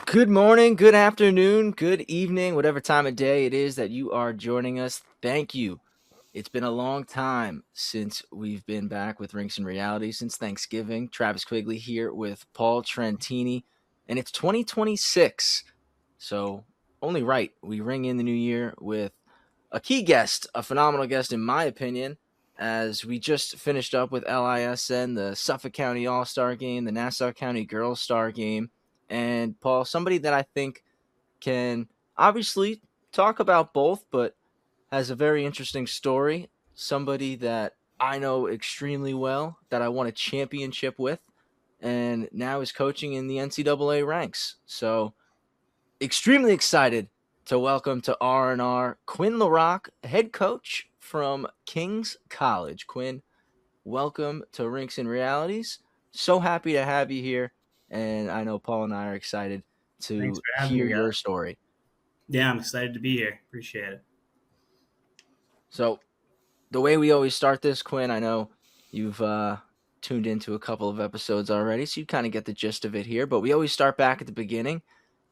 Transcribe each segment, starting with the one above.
Good morning, good afternoon, good evening, whatever time of day it is that you are joining us. Thank you. It's been a long time since we've been back with Rinks and Reality, since Thanksgiving. Travis Quigley here with Paul Trentini, and it's 2026. So, only right, we ring in the new year with a key guest, a phenomenal guest, in my opinion, as we just finished up with LISN, the Suffolk County All Star game, the Nassau County Girls Star game. And Paul, somebody that I think can obviously talk about both, but has a very interesting story. Somebody that I know extremely well, that I won a championship with, and now is coaching in the NCAA ranks. So, extremely excited to welcome to R&R Quinn LaRock, head coach from King's College. Quinn, welcome to Rinks and Realities. So happy to have you here, and I know Paul and I are excited Thanks to for having hear me, your guys. story. Yeah, I'm excited to be here. Appreciate it. So, the way we always start this, Quinn, I know you've tuned into a couple of episodes already, so you kind of get the gist of it here, but we always start back at the beginning.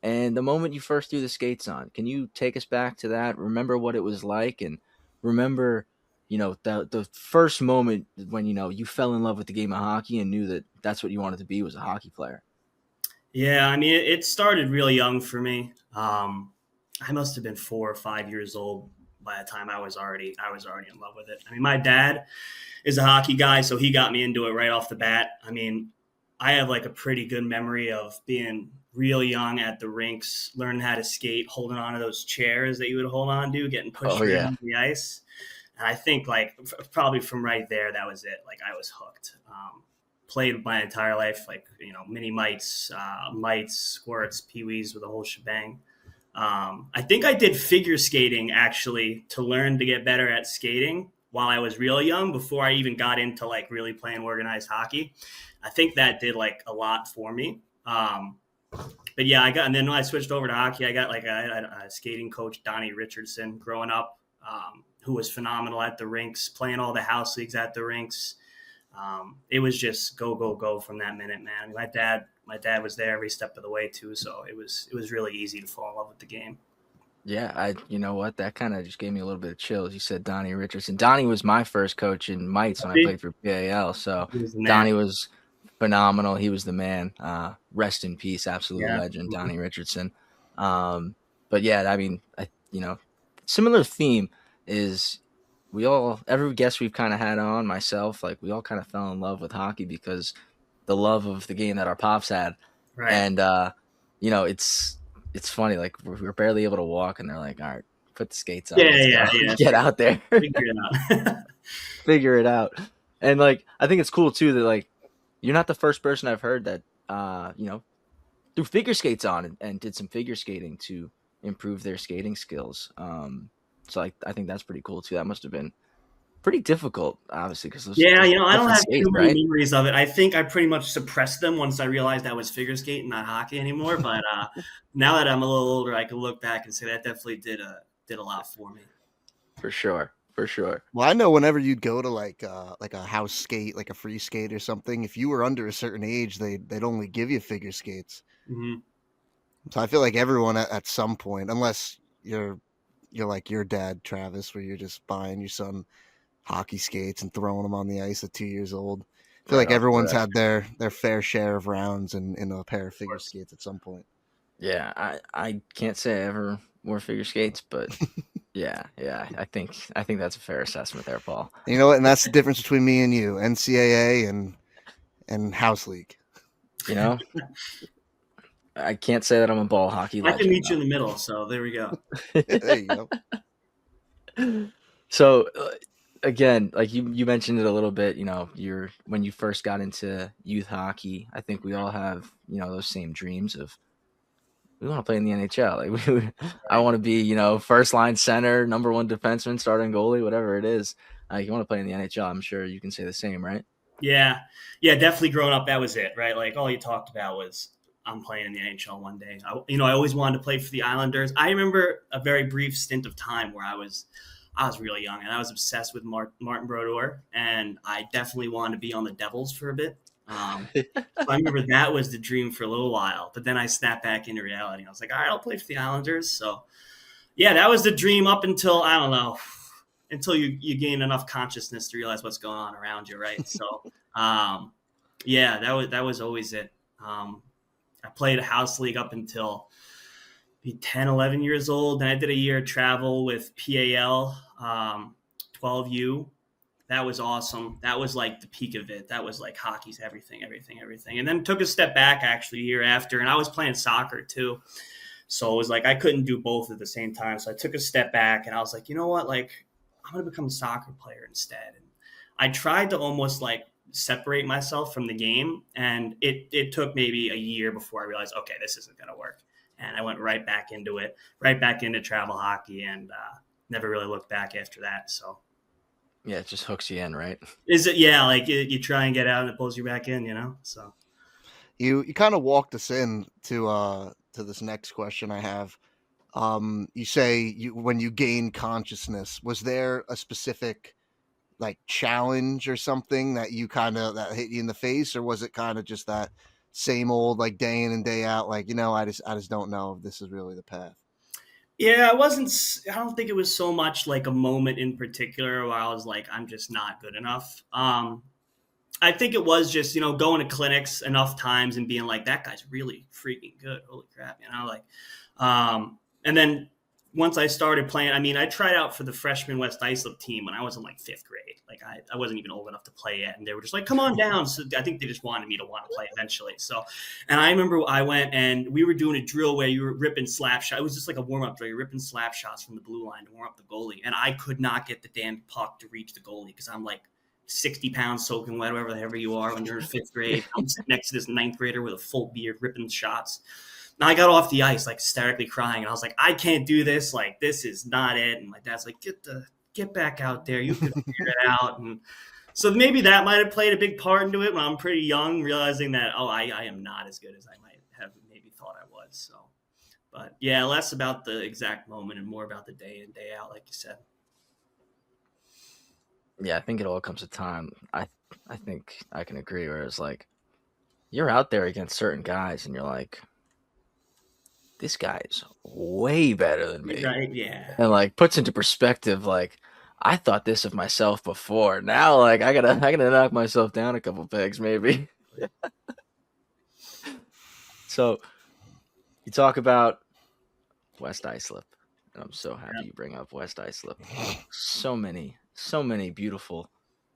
And the moment you first threw the skates on, can you take us back to that? Remember what it was like, and remember, the first moment when you fell in love with the game of hockey and knew that that's what you wanted to be, was a hockey player. Yeah, I mean, it started really young for me. I must have been 4 or 5 years old by the time I was already in love with it. I mean, my dad is a hockey guy, so he got me into it right off the bat. I mean, I have like a pretty good memory of being real young at the rinks, learning how to skate, holding on to those chairs that you would hold on to, getting Oh pushed yeah, around the ice. And I think like probably from right there, that was it. Like I was hooked. Played my entire life, like mini mites, squirts, peewees with the whole shebang. I think I did figure skating actually to learn to get better at skating while I was real young before I even got into like really playing organized hockey. I think that did like a lot for me. But yeah, and then when I switched over to hockey, I got like a skating coach, Donnie Richardson, growing up, who was phenomenal at the rinks, playing all the house leagues at the rinks. It was just go go go from that minute, man. I mean, my dad was there every step of the way too, so it was really easy to fall in love with the game. yeah. You know what? That kind of just gave me a little bit of chills. You said Donnie Richardson. Donnie was my first coach in mites when I played for PAL. So He was the man. Donnie was phenomenal. He was the man. Rest in peace, absolute Yeah. legend, Donnie Richardson. But yeah, I mean, similar theme is every guest we've kind of had on, myself, like we all kind of fell in love with hockey because the love of the game that our pops had. Right. And it's funny, like we're barely able to walk, and they're like, "All right, put the skates on, Yeah, let's yeah, go, yeah. get out there, Figure it out. figure it out." And like, I think it's cool too that like you're not the first person I've heard that threw figure skates on and did some figure skating to improve their skating skills. So I think that's pretty cool too. That must have been pretty difficult, obviously, because those Yeah, those I don't different have skates, too many right? memories of it. I think I pretty much suppressed them once I realized I was figure skating, not hockey anymore. But now that I'm a little older, I can look back and say that definitely did a lot for me. For sure, for sure. Well, I know whenever you'd go to like a house skate, like a free skate or something, if you were under a certain age, they'd only give you figure skates. Hmm. So I feel like everyone at some point, unless you're like your dad, Travis, where you're just buying your son hockey skates and throwing them on the ice at 2 years old. I feel Right like off the everyone's rip. had their fair share of rounds in a pair of Of figure course. skates at some point. Yeah, I can't say I ever wore figure skates, but yeah, I think that's a fair assessment there, Paul. You know what? And that's the difference between me and you, NCAA and house league. You know, I can't say that I'm a ball hockey I can legend meet you in the middle, so there we go. There you go. though. So again, like you mentioned it a little bit, you're when you first got into youth hockey, I think we all have, those same dreams of we want to play in the NHL. Like I Right. want to be, first line center, number one defenseman, starting goalie, whatever it is. You want to play in the NHL. I'm sure you can say the same, right? Yeah, yeah, definitely. Growing up, that was it, right? Like all you talked about was I'm playing in the NHL one day. I always wanted to play for the Islanders. I remember a very brief stint of time where I was really young and I was obsessed with Martin Brodeur, and I definitely wanted to be on the Devils for a bit. So I remember that was the dream for a little while, but then I snapped back into reality. I was like, all right, I'll play for the Islanders. So yeah, that was the dream up until, I don't know, until you gain enough consciousness to realize what's going on around you, right? So yeah, that was always it. I played a house league up until 10, 11 years old. Then I did a year of travel with PAL, 12U. That was awesome. That was like the peak of it. That was like hockey's everything, everything, everything. And then took a step back actually a year after, and I was playing soccer too. So it was like I couldn't do both at the same time. So I took a step back and I was like, you know what? Like, I'm going to become a soccer player instead. And I tried to almost like separate myself from the game. And it took maybe a year before I realized, okay, this isn't going to work. And I went right back into it, right back into travel hockey, and never really looked back after that. So Yeah, it just hooks you in, right? is it? Yeah, like you try and get out and it pulls you back in, So You kind of walked us in to this next question I have. You say when you gain consciousness, was there a specific like challenge or something that you kind of that hit you in the face, or was it kind of just that same old like day in and day out, like, I just don't know if this is really the path? yeah, I wasn't. I don't think it was so much like a moment in particular where I was like, I'm just not good enough. I think it was just going to clinics enough times and being like, that guy's really freaking good. Holy crap, like. And then once I started playing, I mean, I tried out for the freshman West Islip team when I was in like fifth grade. Like I wasn't even old enough to play yet, and they were just like, "Come on down." So I think they just wanted me to want to play eventually. So, and I remember I went and we were doing a drill where you were ripping slap shots. It was just like a warm up drill. You're ripping slap shots from the blue line to warm up the goalie, and I could not get the damn puck to reach the goalie because I'm like 60 pounds soaking wet, whatever you are when you're in fifth grade. I'm sitting next to this ninth grader with a full beard ripping shots. And I got off the ice like hysterically crying, and I was like, I can't do this. Like, this is not it. And my dad's like, get back out there. You can figure it out. And so maybe that might have played a big part into it when I'm pretty young, realizing that, I am not as good as I might have maybe thought I was. So, but yeah, less about the exact moment and more about the day in, day out, like you said. Yeah, I think it all comes to time. I think I can agree. Where it's like you're out there against certain guys, and you're like, this guy's way better than me, Right? Yeah. and like puts into perspective. Like I thought this of myself before. Now, like I gotta knock myself down a couple pegs, maybe. So you talk about West Islip, and I'm so happy you bring up West Islip. So many beautiful,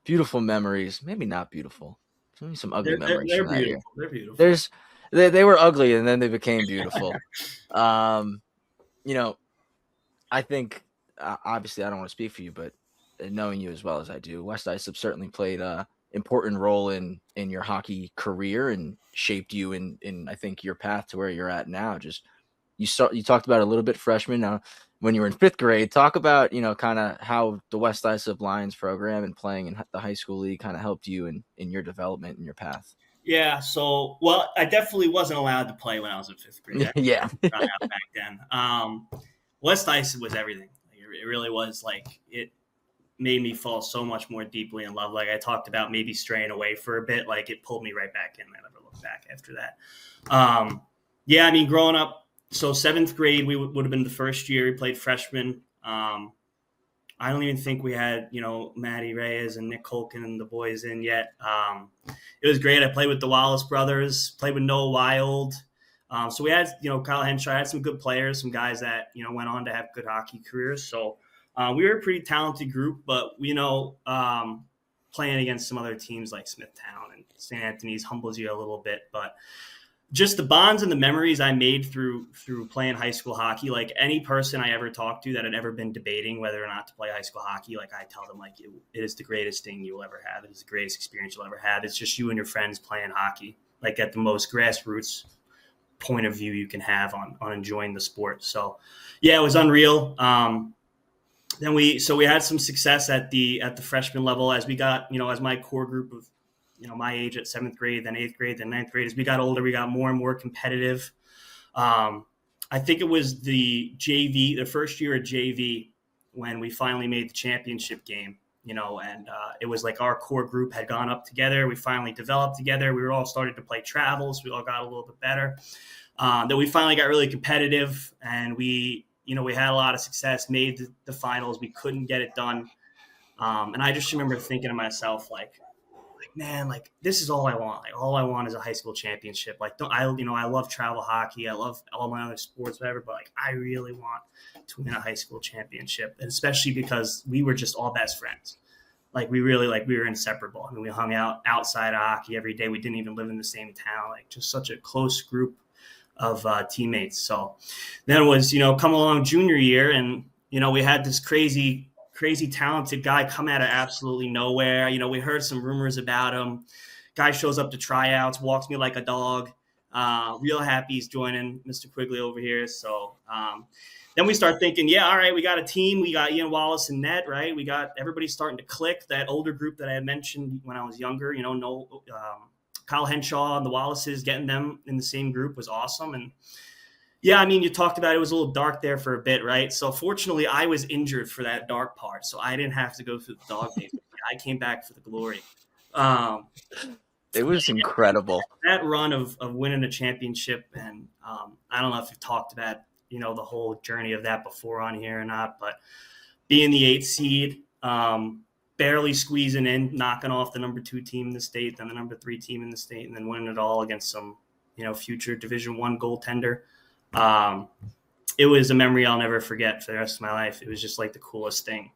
beautiful memories. Maybe not beautiful. Maybe some ugly memories They're from that year. beautiful. They're beautiful. They were ugly and then they became beautiful. um, I think obviously I don't want to speak for you, but knowing you as well as I do, West Islip certainly played a important role in your hockey career and shaped you in I think your path to where you're at now. Just you talked about it a little bit freshman. Now, when you were in fifth grade, talk about kind of how the West Islip Lions program and playing in the high school league kind of helped you in your development and your path. Yeah, so well, I definitely wasn't allowed to play when I was in fifth grade. Yeah, Back then. West Ice was everything. Like, it really was. Like, it made me fall so much more deeply in love. Like I talked about, maybe straying away for a bit. Like it pulled me right back in. I never looked back after that. Yeah, I mean, growing up, so seventh grade we would have been the first year we played freshman. I don't even think we had, Matty Reyes and Nick Holken and the boys in yet. It was great. I played with the Wallace brothers, played with Noah Wild. So we had, Kyle Henshaw, had some good players, some guys that, went on to have good hockey careers. So we were a pretty talented group, but, playing against some other teams like Smithtown and St. Anthony's humbles you a little bit. But just the bonds and the memories I made through playing high school hockey, like any person I ever talked to that had ever been debating whether or not to play high school hockey, like I tell them, like, it is the greatest thing you'll ever have. It is the greatest experience you'll ever have. It's just you and your friends playing hockey, like at the most grassroots point of view you can have on enjoying the sport. So yeah, it was unreal. Then we had some success at the freshman level as we got, as my core group of, my age at seventh grade, then eighth grade, then ninth grade. As we got older, we got more and more competitive. I think it was the first year of JV, when we finally made the championship game. and it was like our core group had gone up together. We finally developed together. We were all starting to play travels. We all got a little bit better. Then we finally got really competitive, and we had a lot of success, made the finals. We couldn't get it done. And I just remember thinking to myself, like, man, like this is all I want. Like all I want is a high school championship. Like I love travel hockey. I love all my other sports, whatever. But like I really want to win a high school championship, and especially because we were just all best friends. Like we were inseparable. I mean, we hung out outside of hockey every day. We didn't even live in the same town. Like just such a close group of teammates. So then it was come along junior year, and we had this crazy talented guy come out of absolutely nowhere. We heard some rumors about him. Guy shows up to tryouts, walks me like a dog. Real happy he's joining Mr. Quigley over here. So then we start thinking, yeah, all right, we got a team. We got Ian Wallace and Net, right? We got everybody starting to click. That older group that I had mentioned when I was younger, Kyle Henshaw and the Wallaces, getting them in the same group was awesome. And yeah, I mean, you talked about it was a little dark there for a bit, right? So fortunately, I was injured for that dark part, so I didn't have to go through the dog days. I came back for the glory. It was incredible. That run of winning a championship, and I don't know if you've talked about the whole journey of that before on here or not, but being the 8th seed, barely squeezing in, knocking off the number 2 team in the state, then the number 3 team in the state, and then winning it all against some future Division I goaltender. It was a memory I'll never forget for the rest of my life. It was just like the coolest thing.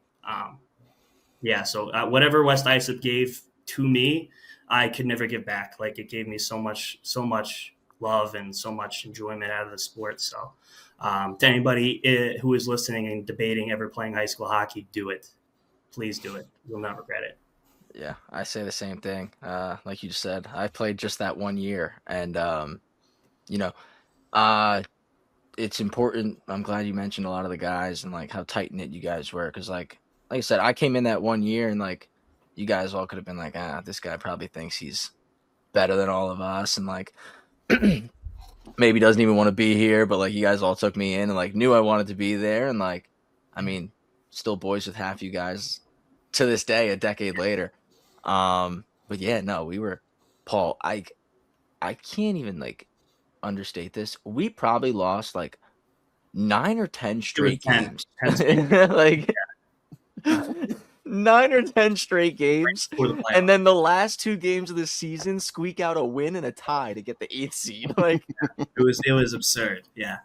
So whatever West Islip gave to me, I could never give back. Like it gave me so much love and so much enjoyment out of the sport. So to anybody who is listening and debating ever playing high school hockey, do it. Please do it. You'll never regret it. Yeah, I say the same thing. Like you just said, I played just that 1 year, and it's important. I'm glad you mentioned a lot of the guys and like how tight knit you guys were, because like I said, I came in that 1 year, and like you guys all could have been like, this guy probably thinks he's better than all of us, and like maybe doesn't even want to be here, but like you guys all took me in and like knew I wanted to be there, and like I mean, still boys with half you guys to this day, a decade later. But yeah, no, we were Paul. I can't even like understate this. We probably lost like 9 or 10 straight games. 10 like 9 or 10 straight games, and then the last 2 games of the season squeak out a win and a tie to get the 8th seed. Like it was absurd. Yeah.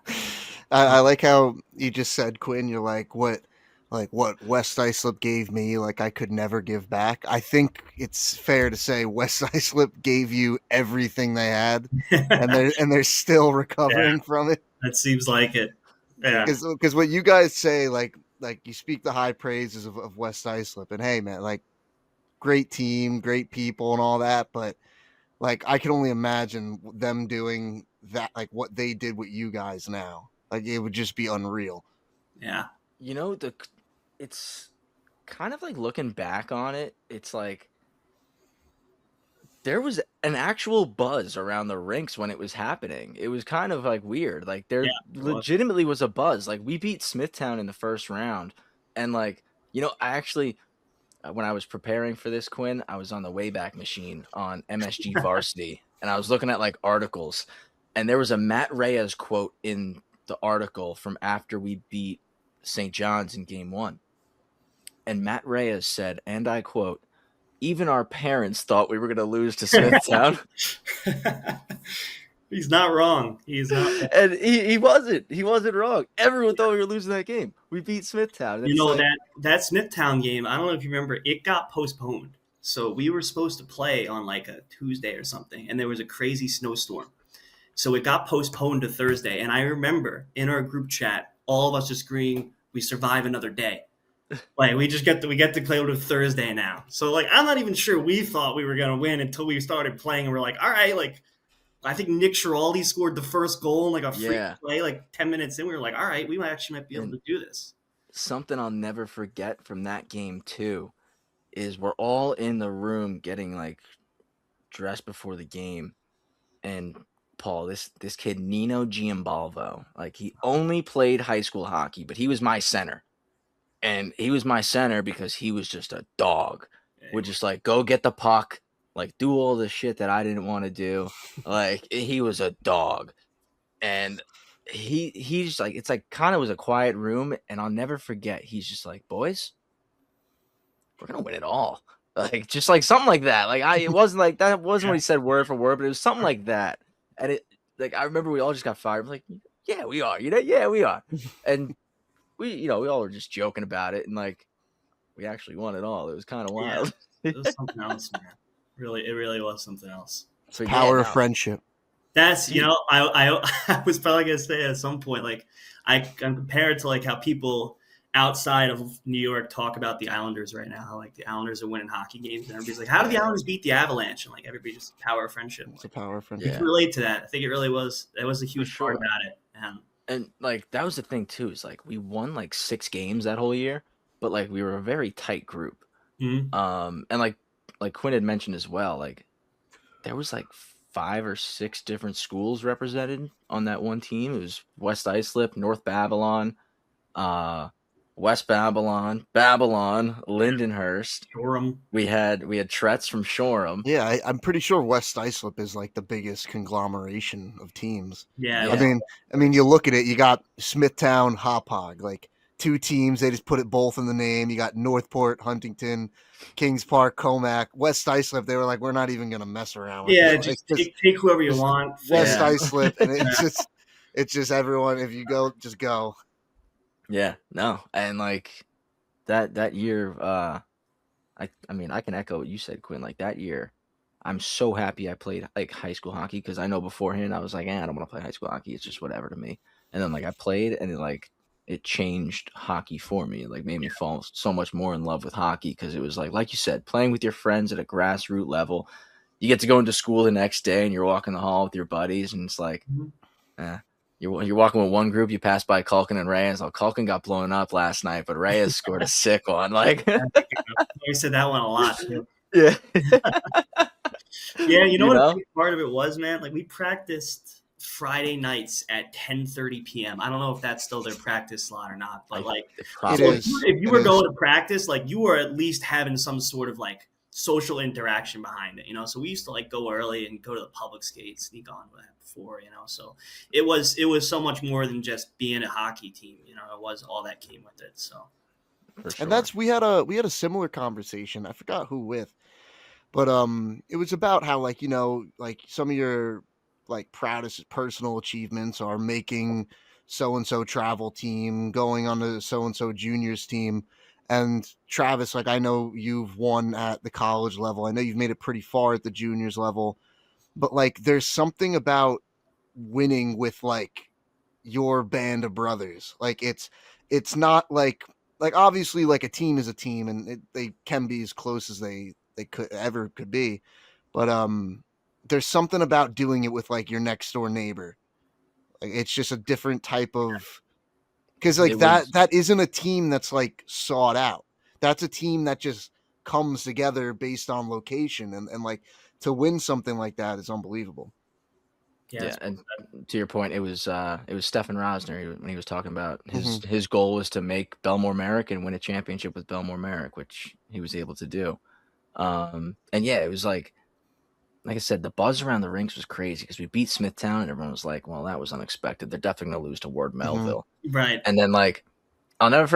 I like how you just said, Quinn, you're like what West Islip gave me, like I could never give back. I think it's fair to say West Islip gave you everything they had, and they're still recovering from it. That seems like it. Yeah. Because what you guys say, like you speak the high praises of West Islip, and hey, man, like great team, great people, and all that, but like I can only imagine them doing that, like what they did with you guys now. Like it would just be unreal. Yeah. It's kind of like looking back on it, it's like there was an actual buzz around the rinks when it was happening. It was kind of like weird. Like there legitimately was a buzz. Like we beat Smithtown in the first round, and like I actually, when I was preparing for this, Quinn, I was on the Wayback Machine on MSG Varsity, and I was looking at like articles, and there was a Matt Reyes quote in the article from after we beat St. John's in game 1. And Matt Reyes said, and I quote, "Even our parents thought we were going to lose to Smithtown." He's not wrong. He's not wrong. And he wasn't. He wasn't wrong. Everyone thought we were losing that game. We beat Smithtown. That Smithtown game, I don't know if you remember, it got postponed. So we were supposed to play on like a Tuesday or something, and there was a crazy snowstorm. So it got postponed to Thursday. And I remember in our group chat, all of us just agreeing, we survive another day. Like we get to play to Thursday now. So like I'm not even sure we thought we were gonna win until we started playing, and we're like, all right, like I think Nick Schiraldi scored the first goal in like a free play, like 10 minutes in. We were like, all right, we might be able to do this. Something I'll never forget from that game too is we're all in the room getting like dressed before the game, and Paul, this kid Nino Giambalvo, like he only played high school hockey, but he was my center. and he was my center because he was just a dog. Yeah, Would just like go get the puck, like do all the shit that I didn't want to do. Like he was a dog, and he just like it's like kind of was a quiet room, and I'll never forget. He's just like, boys, we're gonna win it all. Like just like something like that. Like it wasn't like that wasn't what he said word for word, but it was something like that. And it like I remember we all just got fired. We're like, yeah, we are. Yeah, we are. And we all were just joking about it, and like we actually won it all. It was kind of yeah, wild. it was something else, man. It really was something else. It's So yeah, power of no, friendship. That's dude, I was probably gonna say at some point like I'm compared to like how people outside of New York talk about the Islanders right now. How like the Islanders are winning hockey games and everybody's like, how do the Islanders beat the Avalanche? And like everybody just power of friendship. It's a Like, power of you friendship. yeah, can relate to that. I think it really was that was a for huge part sure. about it. And And like that was the thing too. Is like we won like 6 games that whole year, but like we were a very tight group. mhm. And like Quinn had mentioned as well, like there was like 5 or 6 different schools represented on that one team. It was West Islip, North Babylon, uh, West Babylon, Babylon, Lindenhurst. Shoreham. We had Tretz from Shoreham. Yeah, I'm pretty sure West Islip is like the biggest conglomeration of teams. Yeah, it I was, Yeah, mean, you look at it. You got Smithtown, Hauppauge, like 2 teams. They just put it both in the name. You got Northport, Huntington, Kings Park, Comac, West Islip. They were like, we're not even gonna mess around with yeah. it. Like Just take whoever you just want. West yeah, Islip, and Yeah. it's just everyone. If you go, just go. yeah. No, and like that year, I mean, I can echo what you said, Quinn. Like that year, I'm so happy I played like high school hockey because I know beforehand I was like, I don't want to play high school hockey. It's just whatever to me. And then like I played, and it changed hockey for me. It like made me fall so much more in love with hockey because it was like you said, playing with your friends at a grassroots level. You get to go into school the next day, and you're walking the hall with your buddies, and it's like, Mhm. eh. You're walking with one group, you pass by Culkin and Reyes. Oh, Culkin got blown up last night, but Reyes scored a sick one. Like, We said that one a lot too. yeah, Yeah, you know you what a know, big part of it was, man? Like we practiced Friday nights at 10:30 p.m. I don't know if that's still their practice slot or not, but like it It probably so is. if you It were is. going to practice, like you were at least having some sort of like social interaction behind it, you know? So we used to like go early and go to the public skate, sneak on before, you know. So it was so much more than just being a hockey team, you know. It was all that came with it. So for And sure. that's we had a similar conversation. I forgot who with, but it was about how like like some of your like proudest personal achievements are making so and so travel team, going on the so and so juniors team. And Travis, like I know you've won at the college level. I know you've made it pretty far at the juniors level, but like there's something about winning with like your band of brothers. Like it's not like obviously like a team is a team, and they can be as close as they could be, but there's something about doing it with like your next door neighbor. Like it's just a different type of, because like It was that isn't a team that's like sought out. That's a team that just comes together based on location, and like to win something like that is unbelievable. yeah, Yeah, it's and to your point, it was Stefan Rosner when he was talking about Hmm. his goal was to make Belmore Merrick and win a championship with Belmore Merrick, which he was able to do. And yeah, it was like I said, the buzz around the rinks was crazy because we beat Smithtown, and everyone was like, "Well, that was unexpected. They're definitely gonna lose to Ward Hmm. Melville." right. And then like I'll never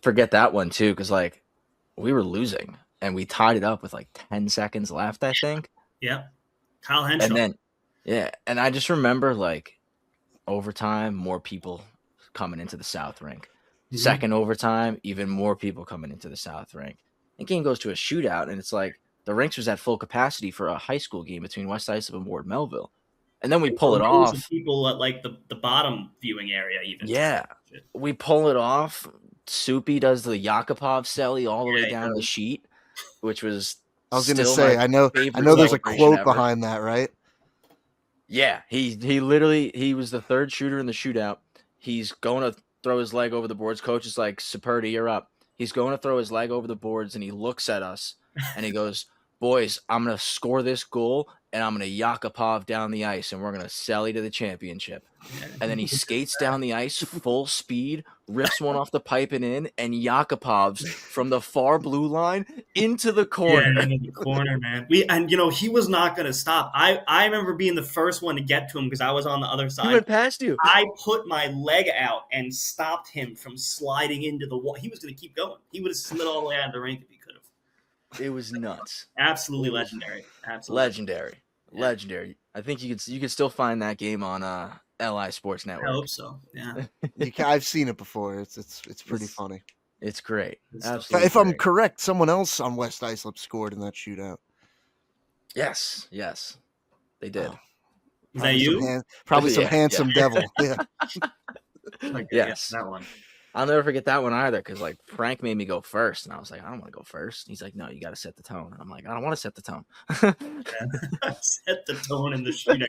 forget that one too because like we were losing and we tied it up with like 10 seconds left, I think. Yeah. Kyle And Henshaw. then yeah, and I just remember like overtime, more people coming into the South rink. Mhm. Second overtime, even more people coming into the South rink. The game goes to a shootout, and it's like the rinks was at full capacity for a high school game between West Islip and Ward Melville. And then we There pull were it rows of off. people at like the bottom viewing area even trying Yeah. to watch it. We pull it off. Soupy does the Yakupov celly all the way Yeah, he down the does. sheet, which was I was gonna still say, my I favorite know there's a celebration quote ever. behind that, right? Yeah, he literally he was the third shooter in the shootout. He's going to throw his leg over the boards. Coach is like, Saperdi, you're up. He's going to throw his leg over the boards, and he looks at us and he goes, "Boys, I'm gonna score this goal, and I'm going to Yakupov down the ice, and we're going to Selly to the championship. And then he skates down the ice full speed, rips one off the pipe and in, and Yakupovs from the far blue line into the corner. Yeah, into the corner, man. He was not going to stop. I remember being the first one to get to him because I was on the other He side. went past you. I put my leg out and stopped him from sliding into the wall. He was going to keep going. He would have slid all the way out of the rink if he could have. It was nuts. Absolutely legendary. Absolutely legendary. Yeah. Legendary. I think you could still find that game on LI Sports Network. I hope so. Yeah. I've seen it before. It's pretty funny. It's great. Absolutely. If I'm correct, someone else on West Islip scored in that shootout. Yes, they did. Oh. Is that you? Probably some handsome devil. Yeah. Okay, yes, that one. I'll never forget that one either, because like Frank made me go first, and I was like, I don't want to go first. He's like, no, you got to set the tone. And I'm like, I don't want to set the tone. Set the tone in the shootout.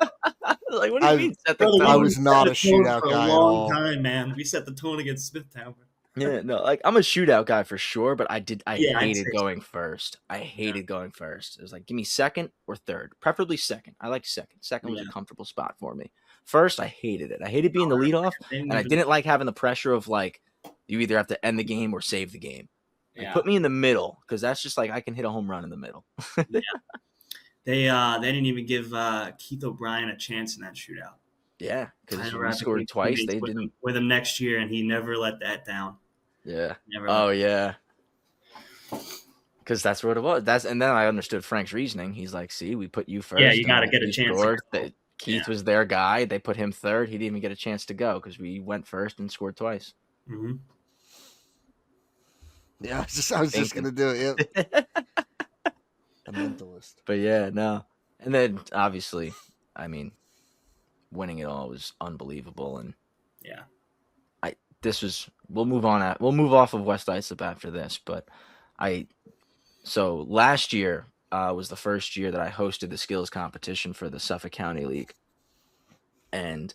Like, what do you mean set the tone? I was not a shootout guy for a long time, man. We set the tone against Smithtown. Yeah, no, like I'm a shootout guy for sure, but I hated going first. I hated going first. It was like, give me second or third, preferably second. I like second. Second was a comfortable spot for me. First, I hated it. I hated being the leadoff, and I didn't like having the pressure of like you either have to end the game or save the game. Like, put me in the middle, because that's just like I can hit a home run in the middle. Yeah. They didn't even give Keith O'Brien a chance in that shootout. Yeah, because he scored twice. They didn't with him next year, and he never let that down. Yeah. Yeah. Because that's what it was. And then I understood Frank's reasoning. He's like, see, we put you first. Yeah, you got to get a chance. Keith was their guy. They put him third. He didn't even get a chance to go because we went first and scored twice. Mm-hmm. Yeah, I was just going to do it. Yeah. A mentalist. But yeah, no. And then obviously, I mean, winning it all was unbelievable. And yeah. We'll move off of West Islip after this, but so last year was the first year that I hosted the skills competition for the Suffolk County League. And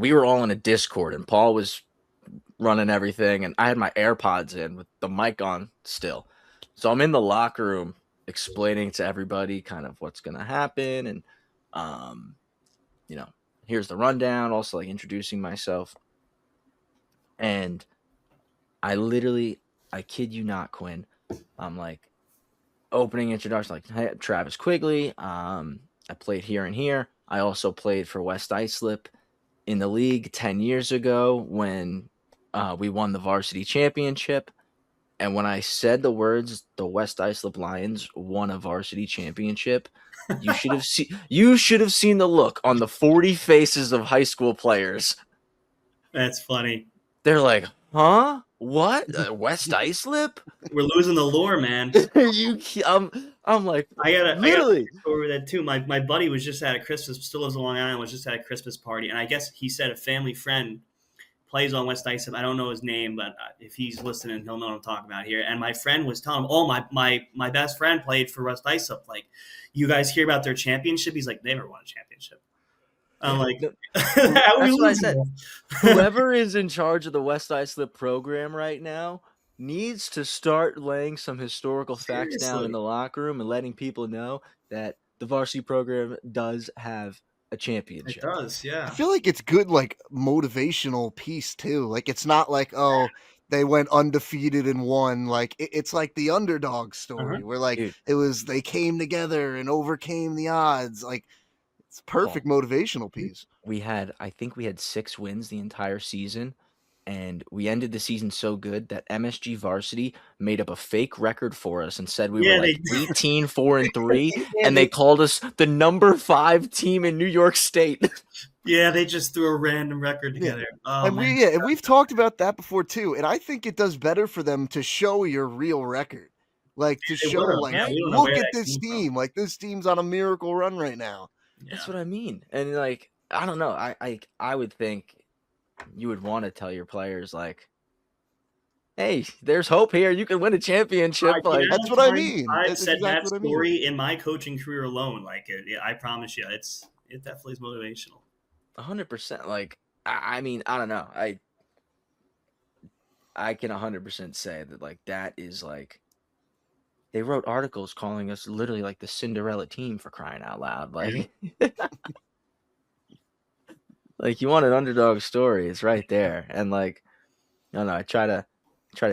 we were all in a Discord, and Paul was running everything, and I had my AirPods in with the mic on still. So I'm in the locker room explaining to everybody kind of what's going to happen, and here's the rundown, also like introducing myself. And I kid you not, Quinn, I'm like opening introduction, like, hey, I'm Travis Quigley. I played here and here. I also played for West Islip in the league 10 years ago when we won the varsity championship. And when I said the words, the West Islip Lions won a varsity championship, you should have seen the look on the 40 faces of high school players. That's funny. They're like, huh? What? West Islip? We're losing the lore, man. I'm like, I got really? over that too. My buddy was just at a Christmas, still lives in Long Island, was just at a Christmas party, and I guess he said a family friend plays on West Islip. I don't know his name, but if he's listening, he'll know what I'm talking about here. And my friend was telling him, oh, my best friend played for West Islip. Like, you guys hear about their championship? He's like, they never won a championship. I'm like, that's what I said. Whoever is in charge of the West Islip program right now needs to start laying some historical facts down in the locker room and letting people know that the varsity program does have a championship. It does, yeah. I feel like it's good, like, motivational piece too. Like, it's not like, oh, they went undefeated and won. Like, it's like the underdog story where, like, they came together and overcame the odds. Like, it's perfect motivational piece. I think we had 6 wins the entire season, and we ended the season so good that MSG Varsity made up a fake record for us and said we were like 18-4-3, and they called us the number 5 team in New York State. Yeah, they just threw a random record together. Yeah. And we've talked about that before too, and I think it does better for them to show your real record. Like, to show, like, look at this team. Like, this team's on a miracle run right now. Yeah. That's what I mean. And like, I don't know. I would think you would want to tell your players, like, hey, there's hope here. You can win a championship. That's what I mean. I've said that story in my coaching career alone. Like, I promise you, it definitely is motivational. 100%. Like, I mean, I don't know. I can 100% say that, like, that is like, they wrote articles calling us literally like the Cinderella team, for crying out loud. Like, like you want an underdog story, it's right there. And like, no, I try to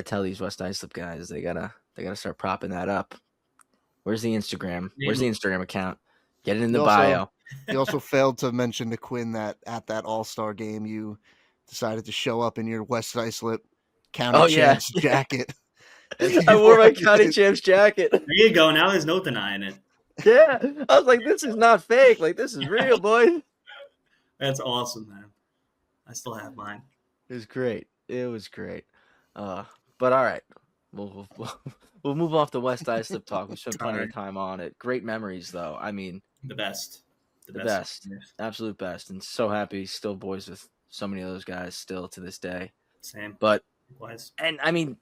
tell these West Islip guys they gotta start propping that up. Where's the Instagram? Where's the Instagram account? Get it in the bio. You also failed to mention to Quinn that at that All-Star game, you decided to show up in your West Islip County Oh yeah, Champs jacket. I wore my County Champs jacket. There you go. Now there's no denying it. Yeah, I was like, this is not fake. Like, this is real, boy. That's awesome, man. I still have mine. It was great. It was great. But all right, we'll move off the West Islip talk. We spent plenty of time on it. Great memories, though. I mean, The best. the best, absolute best, and so happy. Still boys with so many of those guys still to this day. Same. But Likewise. and I mean,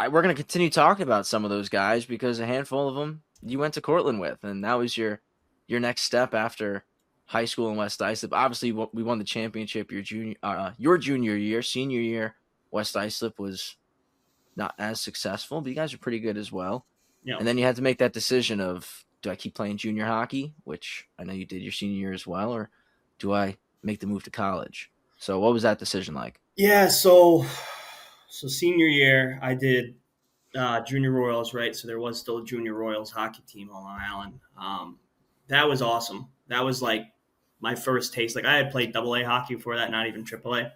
we're gonna continue talking about some of those guys because a handful of them you went to Cortland with, and that was your next step after high school in West Islip. Obviously, we won the championship your junior year. Senior year, West Islip was not as successful, but you guys are pretty good as well. Yeah. And then you had to make that decision of, do I keep playing junior hockey, which I know you did your senior year as well, or do I make the move to college? So what was that decision like? Yeah, so senior year, I did junior Royals, right? So there was still a junior Royals hockey team on Long Island. That was awesome. That was like my first taste. Like I had played AA hockey before that, not even AAA.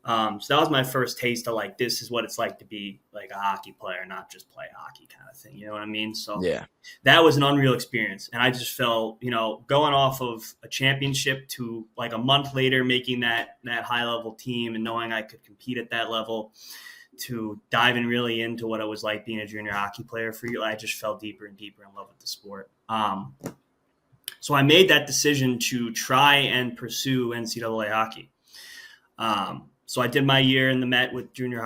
So that was my first taste of like, this is what it's like to be like a hockey player, not just play hockey kind of thing. You know what I mean? So Yeah, that was an unreal experience. And I just felt, going off of a championship to like a month later, making that high level team and knowing I could compete at that level, to diving really into what it was like being a junior hockey player for you. I just fell deeper and deeper in love with the sport. So I made that decision to try and pursue NCAA hockey. So I did my year in the Met with junior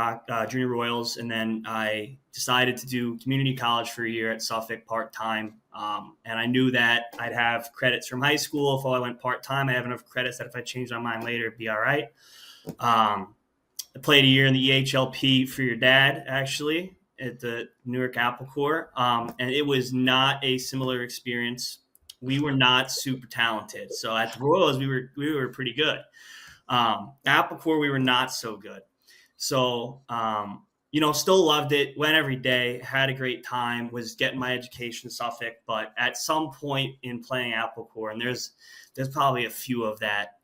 Royals, and then I decided to do community college for a year at Suffolk part-time. And I knew that I'd have credits from high school. If I went part-time, I have enough credits that if I changed my mind later, it'd be all right. I played a year in the EHLP for your dad, actually, at the Newark Apple Corps. And it was not a similar experience. We were not super talented. So at the Royals, we were pretty good. Apple Corps, we were not so good. So, still loved it, went every day, had a great time, was getting my education in Suffolk. But at some point in playing Apple Corps, and there's probably a few of that,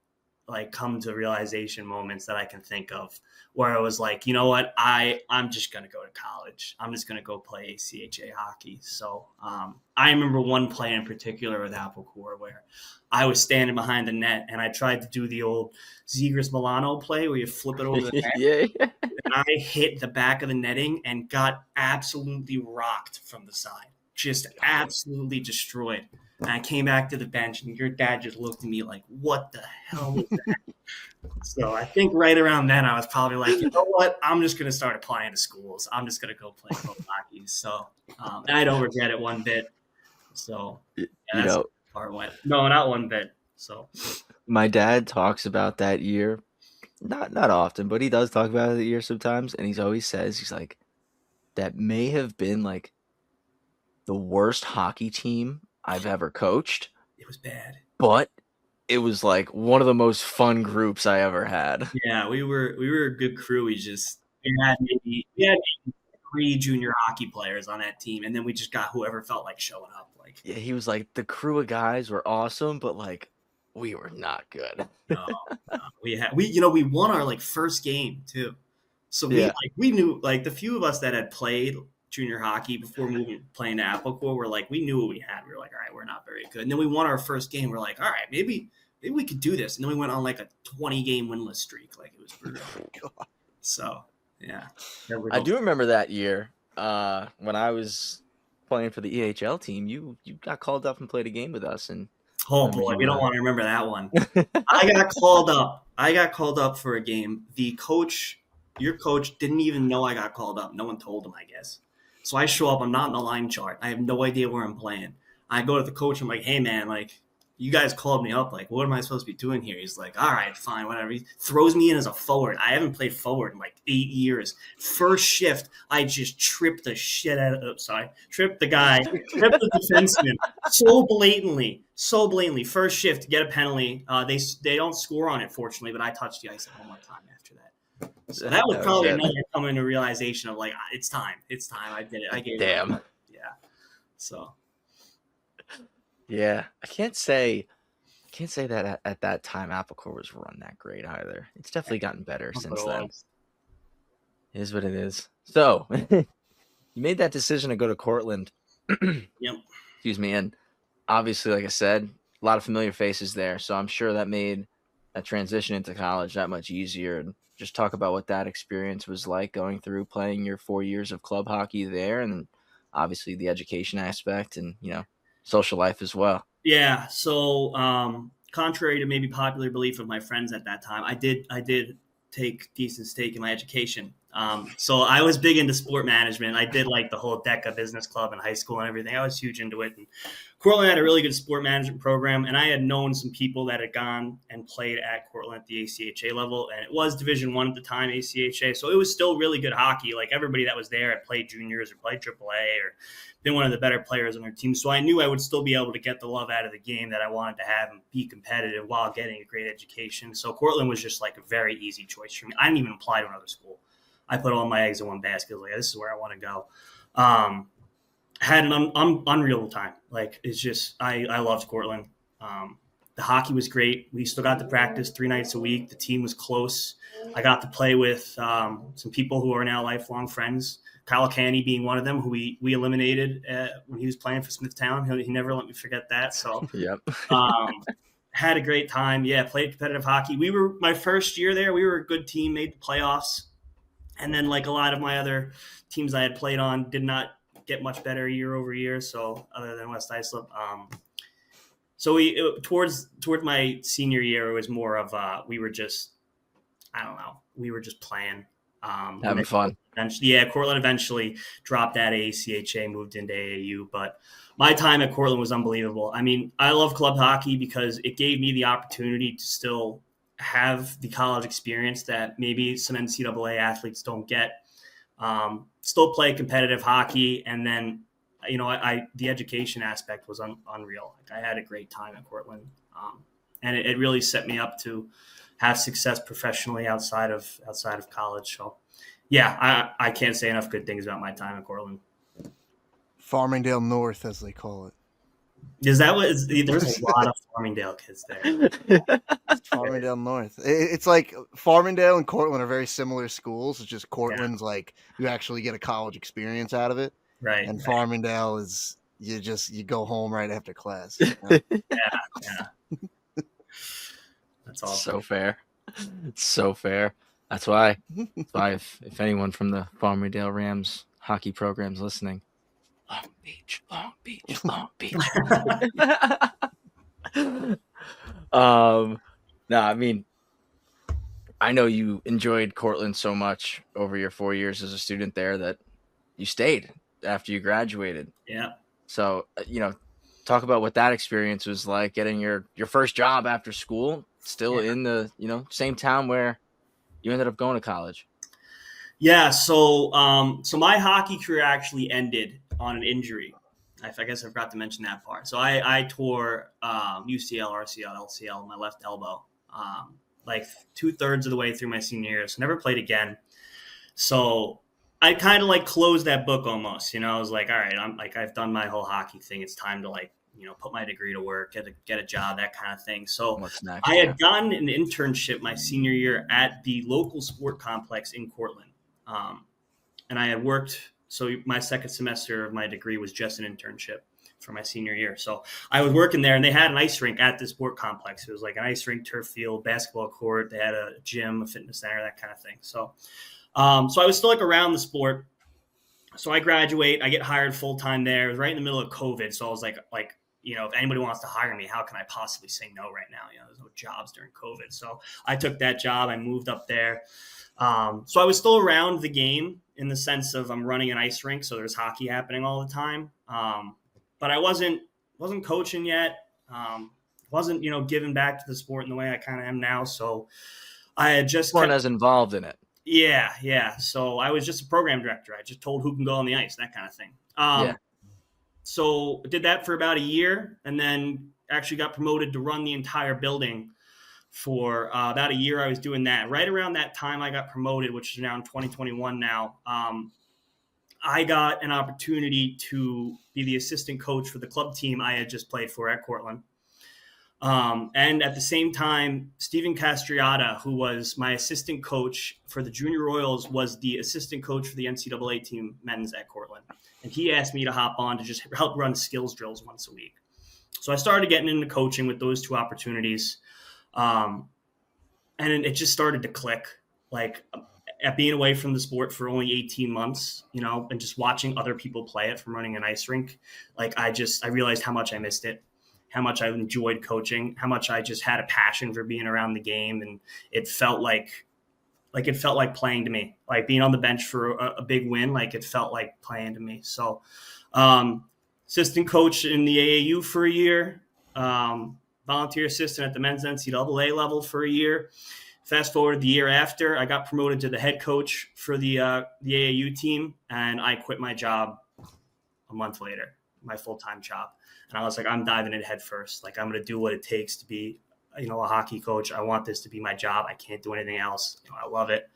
like come to realization moments that I can think of, where I was like, you know what, I'm just going to go to college. I'm just going to go play ACHA hockey. So I remember one play in particular with Apple Corps where I was standing behind the net and I tried to do the old Zegras Milano play where you flip it over the net. Yeah. And I hit the back of the netting and got absolutely rocked from the side, just absolutely destroyed. And I came back to the bench and your dad just looked at me like, what the hell was that? So I think right around then I was probably like, you know what? I'm just going to start applying to schools. I'm just going to go play pro hockey. So and I don't regret it one bit. So that's how far it went. No, not one bit. So my dad talks about that year, not often, but he does talk about the year sometimes. And he's always says, he's like, that may have been like the worst hockey team I've ever coached. It was bad. But it was like one of the most fun groups I ever had. Yeah, we were a good crew. We had maybe 3 junior hockey players on that team, and then we just got whoever felt like showing up. Like, yeah, he was like, the crew of guys were awesome, but like we were not good. No. We won our like first game too. So we knew like the few of us that had played junior hockey before playing to Apple Corps were like, we knew what we had. We were like, all right, we're not very good. And then we won our first game. We're like, all right, maybe we could do this. And then we went on like a 20-game winless streak. Like it was brutal. So yeah. I do remember that year when I was playing for the EHL team. You got called up and played a game with us. And oh boy, we don't want to remember that one. I got called up for a game. Your coach didn't even know I got called up. No one told him, I guess. So I show up. I'm not in the line chart. I have no idea where I'm playing. I go to the coach. I'm like, hey, man, like, you guys called me up. Like, what am I supposed to be doing here? He's like, all right, fine, whatever. He throws me in as a forward. I haven't played forward in like 8 years. First shift, I just tripped the shit out of, tripped the guy, tripped the defenseman so blatantly. First shift, get a penalty. They don't score on it, fortunately, but I touched the ice one more time after that. So that was probably another coming to realization of like, it's time. I did it. I gave it. Yeah. So. Yeah, I can't say that at that time Applecore was run that great either. It's definitely gotten better since then. It is what it is. So you made that decision to go to Cortland. Yep. Excuse me. And obviously, like I said, a lot of familiar faces there. So I'm sure that made that transition into college that much easier. And just talk about what that experience was like going through playing your 4 years of club hockey there, and obviously the education aspect and, social life as well. Yeah. So, contrary to maybe popular belief of my friends at that time, I did take decent stake in my education. So I was big into sport management. I did like the whole DECA business club in high school and everything. I was huge into it. And Cortland had a really good sport management program. And I had known some people that had gone and played at Cortland at the ACHA level. And it was Division I at the time, ACHA. So it was still really good hockey. Like everybody that was there had played juniors or played AAA or been one of the better players on their team. So I knew I would still be able to get the love out of the game that I wanted to have and be competitive while getting a great education. So Cortland was just like a very easy choice for me. I didn't even apply to another school. I put all my eggs in one basket. Like, this is where I want to go. Had an unreal time. Like, it's just, I loved Cortland. The hockey was great. We still got to practice 3 nights a week. The team was close. I got to play with some people who are now lifelong friends. Kyle Canny being one of them, who we eliminated when he was playing for Smithtown. He never let me forget that. So, yep. Had a great time. Yeah, played competitive hockey. My first year there, we were a good team, made the playoffs. And then, like a lot of my other teams I had played on, did not get much better year over year. So, other than West Islip, so towards my senior year, it was more of we were just playing, having fun. Cortland eventually dropped out of ACHA, moved into AAU, but my time at Cortland was unbelievable. I mean, I love club hockey because it gave me the opportunity to still have the college experience that maybe some NCAA athletes don't get. Still play competitive hockey, and then the education aspect was unreal. Like, I had a great time at Cortland, and it really set me up to have success professionally outside of college. So, yeah, I can't say enough good things about my time at Cortland. Farmingdale North, as they call it. Is that what? There's a lot of Farmingdale kids there. Farmingdale North. It's like Farmingdale and Cortland are very similar schools. It's just Cortland's like you actually get a college experience out of it, right? And Farmingdale is you go home right after class. Yeah. That's awesome. So fair. It's so fair. That's why if anyone from the Farmingdale Rams hockey program's listening, Long Beach. No, I mean, I know you enjoyed Cortland so much over your 4 years as a student there that you stayed after you graduated. Yeah. So, talk about what that experience was like, getting your first job after school, still in the, same town where you ended up going to college. Yeah. So my hockey career actually ended on an injury. I guess I forgot to mention that part. So I tore UCL, RCL, LCL, my left elbow, like 2/3 of the way through my senior year. So never played again. So I kind of like closed that book almost. I was like, all right, I've done my whole hockey thing. It's time to put my degree to work, get a job, that kind of thing. So what's next? I had gotten an internship my senior year at the local sport complex in Cortland, and I had worked. So my second semester of my degree was just an internship for my senior year. So I was working there, and they had an ice rink at the sport complex. It was like an ice rink, turf field, basketball court. They had a gym, a fitness center, that kind of thing. So I was still around the sport. So I graduate, I get hired full time there. It was right in the middle of COVID. So I was like, if anybody wants to hire me, how can I possibly say no right now? There's no jobs during COVID. So I took that job. I moved up there. So I was still around the game in the sense of I'm running an ice rink, so there's hockey happening all the time. But I wasn't coaching yet. wasn't, giving back to the sport in the way I kind of am now. So I had just weren't as involved in it. Yeah. So I was just a program director. I just told who can go on the ice, that kind of thing. Yeah. So I did that for about a year, and then actually got promoted to run the entire building for about a year. I was doing that. Right around that time I got promoted, which is now in 2021 now. I got an opportunity to be the assistant coach for the club team I had just played for at Cortland. And at the same time, Steven Castriata, who was my assistant coach for the Junior Royals, was the assistant coach for the NCAA team men's at Cortland. And he asked me to hop on to just help run skills drills once a week. So I started getting into coaching with those two opportunities. And it just started to click. Like, at being away from the sport for only 18 months, and just watching other people play it from running an ice rink, like I realized how much I missed it, how much I enjoyed coaching, how much I just had a passion for being around the game. And it felt like playing to me, like being on the bench for a big win. Like, it felt like playing to me. So, assistant coach in the AAU for a year, volunteer assistant at the men's NCAA level for a year. Fast forward the year after, I got promoted to the head coach for the AAU team, and I quit my job a month later, my full-time job. And I was like, I'm diving in head first. Like, I'm going to do what it takes to be, a hockey coach. I want this to be my job. I can't do anything else. I love it.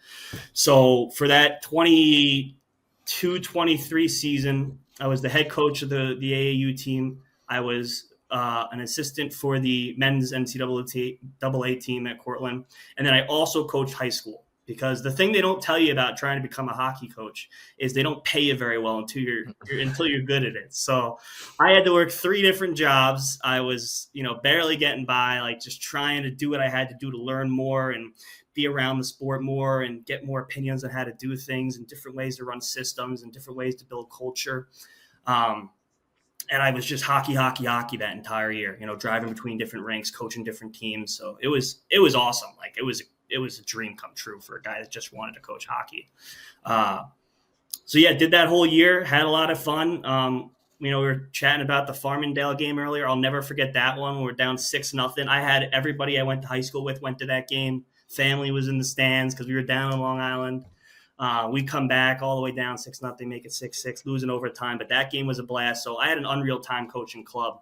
So for that 22-23 season, I was the head coach of the AAU team. I was an assistant for the men's NCAA team at Cortland. And then I also coached high school, because the thing they don't tell you about trying to become a hockey coach is they don't pay you very well until you're good at it. So I had to work 3 different jobs. I was, barely getting by, like just trying to do what I had to do to learn more and be around the sport more and get more opinions on how to do things and different ways to run systems and different ways to build culture. And I was just hockey that entire year, driving between different rinks, coaching different teams. So it was awesome. Like, it was a dream come true for a guy that just wanted to coach hockey. So yeah, did that whole year, had a lot of fun. We were chatting about the Farmingdale game earlier. I'll never forget that one. We were down 6-0. I had everybody I went to high school with went to that game. Family was in the stands because we were down on Long Island. We come back all the way down 6-0, make it 6-6, losing overtime. But that game was a blast. So I had an unreal time coaching club.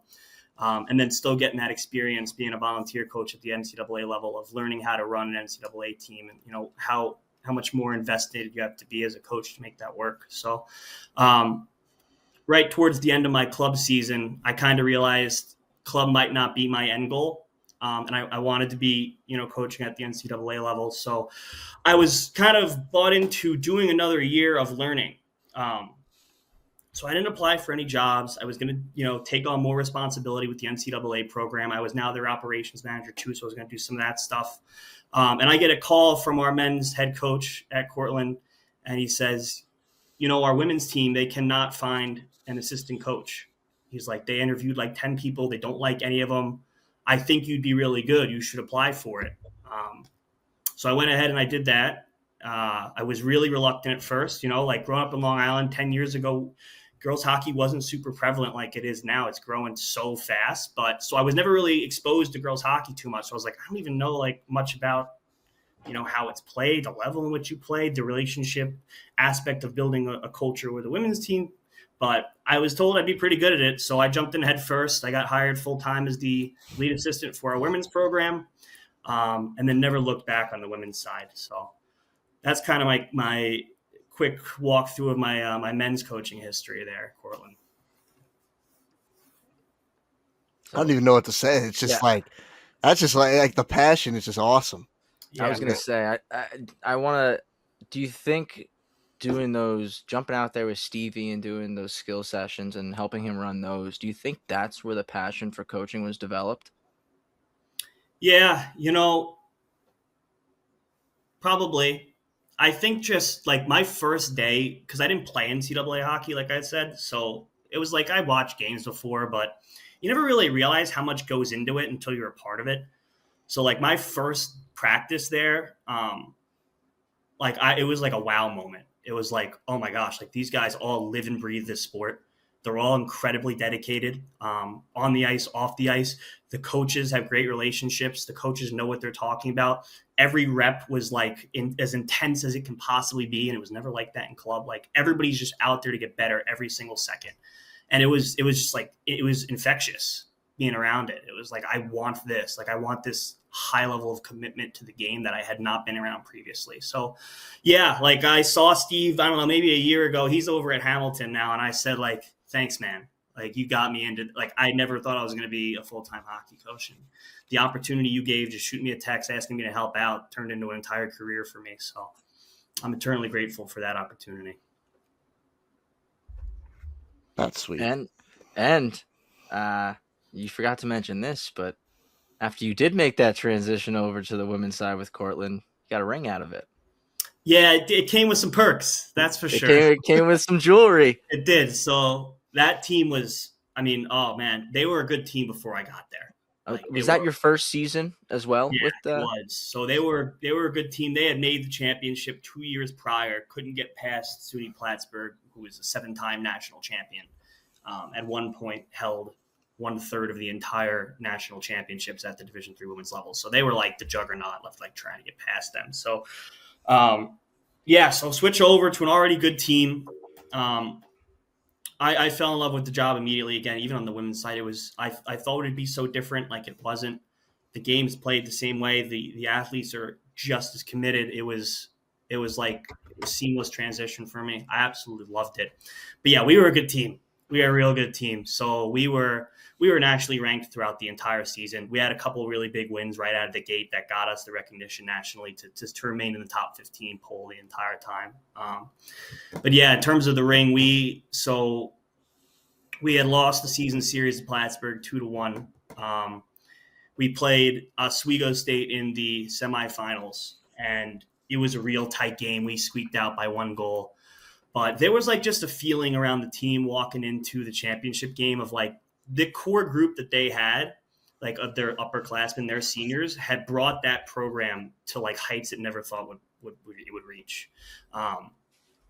And then still getting that experience being a volunteer coach at the NCAA level of learning how to run an NCAA team and, how much more invested you have to be as a coach to make that work. So right towards the end of my club season, I kind of realized club might not be my end goal. And I wanted to be, coaching at the NCAA level. So I was kind of bought into doing another year of learning. So I didn't apply for any jobs. I was going to, take on more responsibility with the NCAA program. I was now their operations manager too, so I was going to do some of that stuff. And I get a call from our men's head coach at Cortland, and he says, our women's team, they cannot find an assistant coach. He's like, they interviewed like 10 people. They don't like any of them. I think you'd be really good. You should apply for it. So I went ahead and I did that. I was really reluctant at first, like growing up in Long Island 10 years ago, girls hockey wasn't super prevalent like it is now. It's growing so fast. But so I was never really exposed to girls hockey too much. So I was like, I don't even know like much about, how it's played, the level in which you played, the relationship aspect of building a culture with a women's team. But I was told I'd be pretty good at it. So I jumped in head first. I got hired full time as the lead assistant for our women's program, and then never looked back on the women's side. So that's kind of my quick walkthrough of my my men's coaching history there at Cortland. I don't even know what to say. It's just that's just like the passion is just awesome. I was gonna say, I want to. Do you think jumping out there with Stevie and doing those skill sessions and helping him run those, do you think that's where the passion for coaching was developed? Yeah, probably. I think just like my first day, because I didn't play NCAA hockey, like I said, so it was like I watched games before, but you never really realize how much goes into it until you're a part of it. So like my first practice there, it was like a wow moment. It was like, oh my gosh, like these guys all live and breathe this sport. They're all incredibly dedicated, on the ice, off the ice. The coaches have great relationships. The coaches know what they're talking about. Every rep was like as intense as it can possibly be, and it was never like that in club. Like everybody's just out there to get better every single second, and it was just like it was infectious being around it. It was like I want this. Like I want this high level of commitment to the game that I had not been around previously. So, yeah, like I saw Steve, I don't know, maybe a year ago. He's over at Hamilton now, and I said, like, thanks, man. Like you got me into, like, I never thought I was going to be a full-time hockey coach. And the opportunity you gave, just shoot me a text asking me to help out, turned into an entire career for me. So I'm eternally grateful for that opportunity. That's sweet. And you forgot to mention this, but after you did make that transition over to the women's side with Cortland, you got a ring out of it. Yeah, it came with some perks. That's for sure. It came with some jewelry. It did. So that team was, I mean, oh man, they were a good team before I got there. Like, was that your first season as well? Yeah, with it was. So they were a good team. They had made the championship 2 years prior. Couldn't get past SUNY Plattsburgh, who was a 7-time national champion. At one point, held 1/3 of the entire national championships at the Division III women's level. So they were like the juggernaut, left like trying to get past them. So, so switch over to an already good team. I fell in love with the job immediately. Again, even on the women's side, I thought it'd be so different. Like it wasn't. The game's played the same way. The athletes are just as committed. It was like a seamless transition for me. I absolutely loved it. But yeah, we were a good team. We are a real good team. So we were nationally ranked throughout the entire season. We had a couple of really big wins right out of the gate that got us the recognition nationally to remain in the top 15 poll the entire time. But yeah, in terms of the ring, we had lost the season series to Plattsburgh 2-1. We played Oswego State in the semifinals, and it was a real tight game. We squeaked out by 1 goal. But there was like just a feeling around the team walking into the championship game of like the core group that they had, like of their upperclassmen, their seniors, had brought that program to like heights it never thought would reach.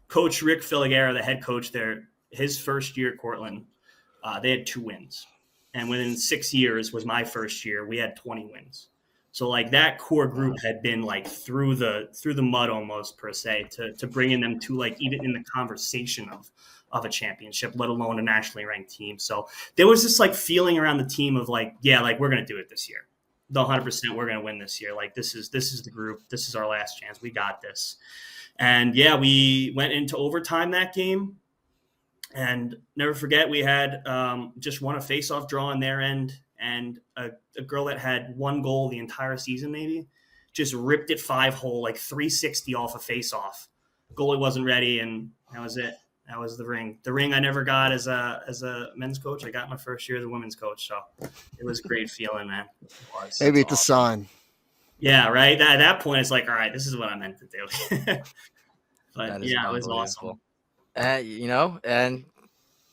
Coach Rick Filigera, the head coach there, his first year at Cortland, they had 2 wins. And within 6 years was my first year, we had 20 wins. So like that core group had been like through the mud almost per se to bringing them to like even in the conversation of a championship, let alone a nationally ranked team. So there was this like feeling around the team of like, yeah, like we're going to do it this year. The 100% we're going to win this year. Like this is the group. This is our last chance. We got this. And yeah, we went into overtime that game. And never forget, we had just won a face-off draw on their end. And a girl that had 1 goal the entire season, maybe, just ripped it 5-hole, like 360 off a face-off. Goalie wasn't ready, and that was it. That was the ring. The ring I never got as a men's coach. I got my first year as a women's coach, so it was a great feeling, man. It was. Maybe it's a sign. Yeah, right. At that point, it's like, all right, this is what I meant to do. But yeah, it was awesome. And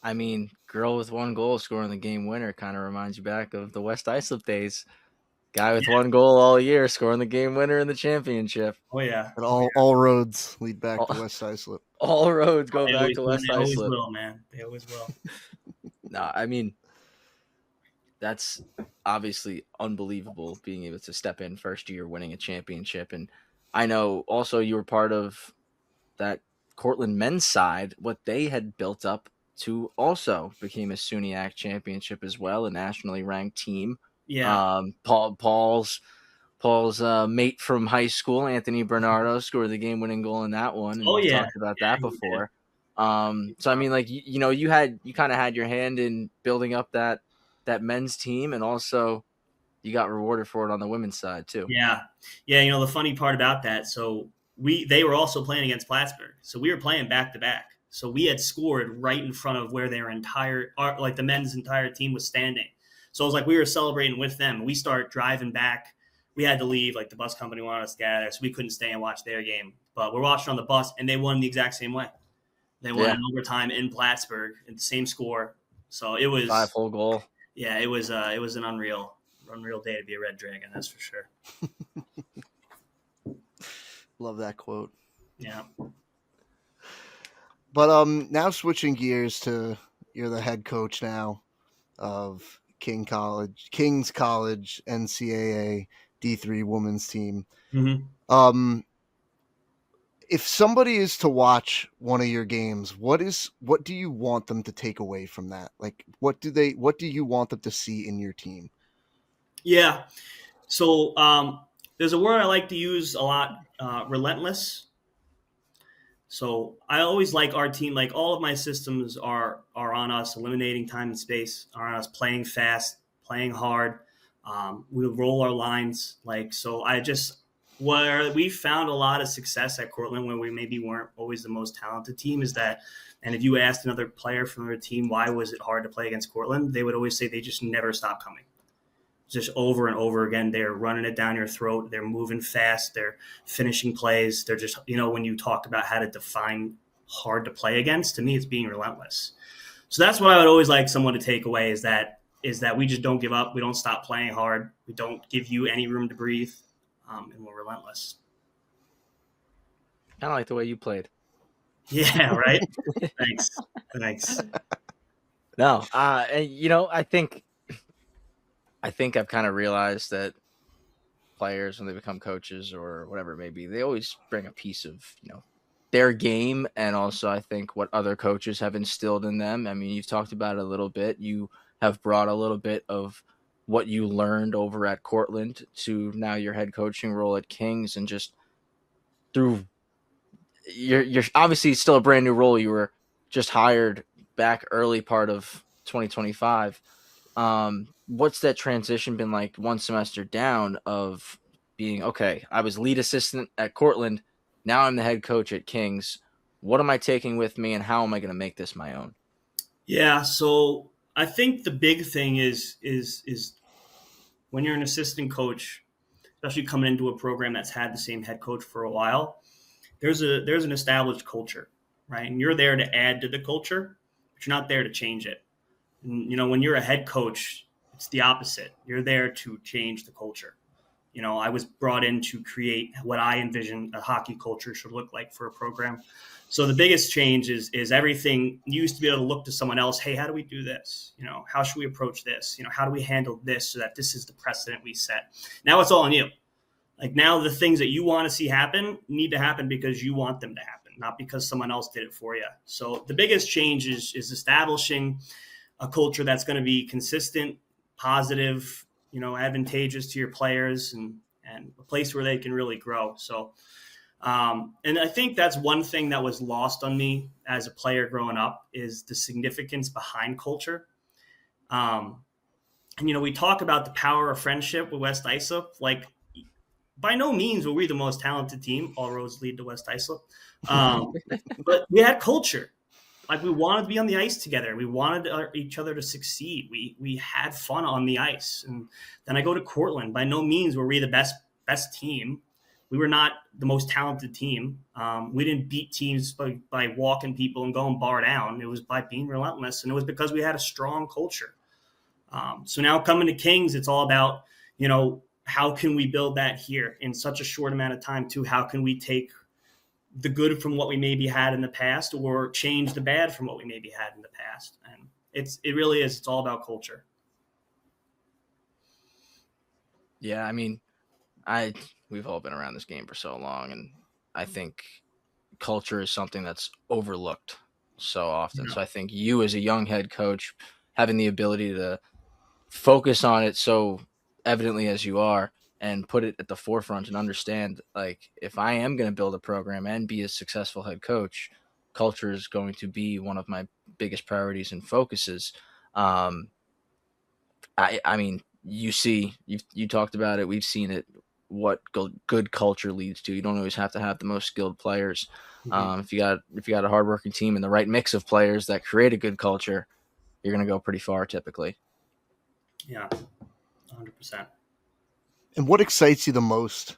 I mean, girl with 1 goal scoring the game winner kind of reminds you back of the West Islip days. Guy with 1 goal all year scoring the game winner in the championship. Oh yeah, but all roads lead back to West Islip. All roads go back to West Islip. They always will, man. They always will. No, I mean, that's obviously unbelievable being able to step in first year winning a championship. And I know also you were part of that Cortland men's side, what they had built up to also became a SUNYAC championship as well, a nationally ranked team. Yeah. Paul's mate from high school, Anthony Bernardo, scored the game-winning goal in that one. And we talked about that before. So I mean, like you kind of had your hand in building up that men's team, and also you got rewarded for it on the women's side too. Yeah. The funny part about that, so they were also playing against Plattsburgh, so we were playing back to back. So we had scored right in front of where their the men's entire team was standing. So it was like we were celebrating with them. We start driving back. We had to leave. Like the bus company wanted us to get out of there, so we couldn't stay and watch their game. But we're watching on the bus, and they won the exact same way. They won in overtime in Plattsburgh at the same score. So it was 5-hole goal. Yeah, it was an unreal day to be a Red Dragon. That's for sure. Love that quote. Yeah. But now switching gears to You're the head coach now of King's College NCAA D3 women's team. Mm-hmm. If somebody is to watch one of your games, what do you want them to take away from that? Like, what do you want them to see in your team? Yeah. So there's a word I like to use a lot, relentless. So I always like our team, like all of my systems are on us eliminating time and space, are on us playing fast, playing hard. We roll our lines. Like, so I just, where we found a lot of success at Cortland when we maybe weren't always the most talented team is that, and if you asked another player from their team, why was it hard to play against Cortland? They would always say they just never stopped coming. Just over and over again. They're running it down your throat. They're moving fast. They're finishing plays. They're just, when you talk about how to define hard to play against, to me, it's being relentless. So that's what I would always like someone to take away is that we just don't give up. We don't stop playing hard. We don't give you any room to breathe, and we're relentless. Kind of like the way you played. Yeah, right? Thanks. No, and I think I've kind of realized that players, when they become coaches or whatever it may be, they always bring a piece of, their game, and also I think what other coaches have instilled in them. I mean, you've talked about it a little bit. You have brought a little bit of what you learned over at Cortland to now your head coaching role at Kings, and just through you're obviously still a brand new role. You were just hired back early part of 2025. What's that transition been like one semester down of being, okay, I was lead assistant at Cortland, now I'm the head coach at Kings. What am I taking with me, and how am I going to make this my own? Yeah, so I think the big thing is when you're an assistant coach, especially coming into a program that's had the same head coach for a while, there's an established culture, right? And you're there to add to the culture, but you're not there to change it. And, when you're a head coach, it's the opposite. You're there to change the culture. I was brought in to create what I envision a hockey culture should look like for a program. So the biggest change is everything. You used to be able to look to someone else. Hey, how do we do this? How should we approach this? How do we handle this so that this is the precedent we set? Now it's all on you. Like, now the things that you want to see happen need to happen because you want them to happen, not because someone else did it for you. So the biggest change is establishing a culture that's going to be consistent, positive, advantageous to your players, and a place where they can really grow. So, and I think that's one thing that was lost on me as a player growing up is the significance behind culture. And, we talk about the power of friendship with West Islip. Like, by no means were we the most talented team. All roads lead to West Islip. But we had culture. Like, we wanted to be on the ice together. We wanted each other to succeed. We had fun on the ice. And then I go to Cortland. By no means were we the best team. We were not the most talented team. We didn't beat teams by walking people and going bar down. It was by being relentless. And it was because we had a strong culture. So now coming to Kings, it's all about, how can we build that here in such a short amount of time too? How can we take the good from what we maybe had in the past, or change the bad from what we maybe had in the past? And it really is. It's all about culture. Yeah, I mean, we've all been around this game for so long, and I think culture is something that's overlooked so often. Yeah. So I think you, as a young head coach, having the ability to focus on it so evidently as you are, and put it at the forefront, and understand, like, if I am going to build a program and be a successful head coach, culture is going to be one of my biggest priorities and focuses. I mean, you talked about it. We've seen it. What good culture leads to. You don't always have to have the most skilled players. Mm-hmm. If you got a hardworking team and the right mix of players that create a good culture, you're going to go pretty far typically. Yeah, 100%. And what excites you the most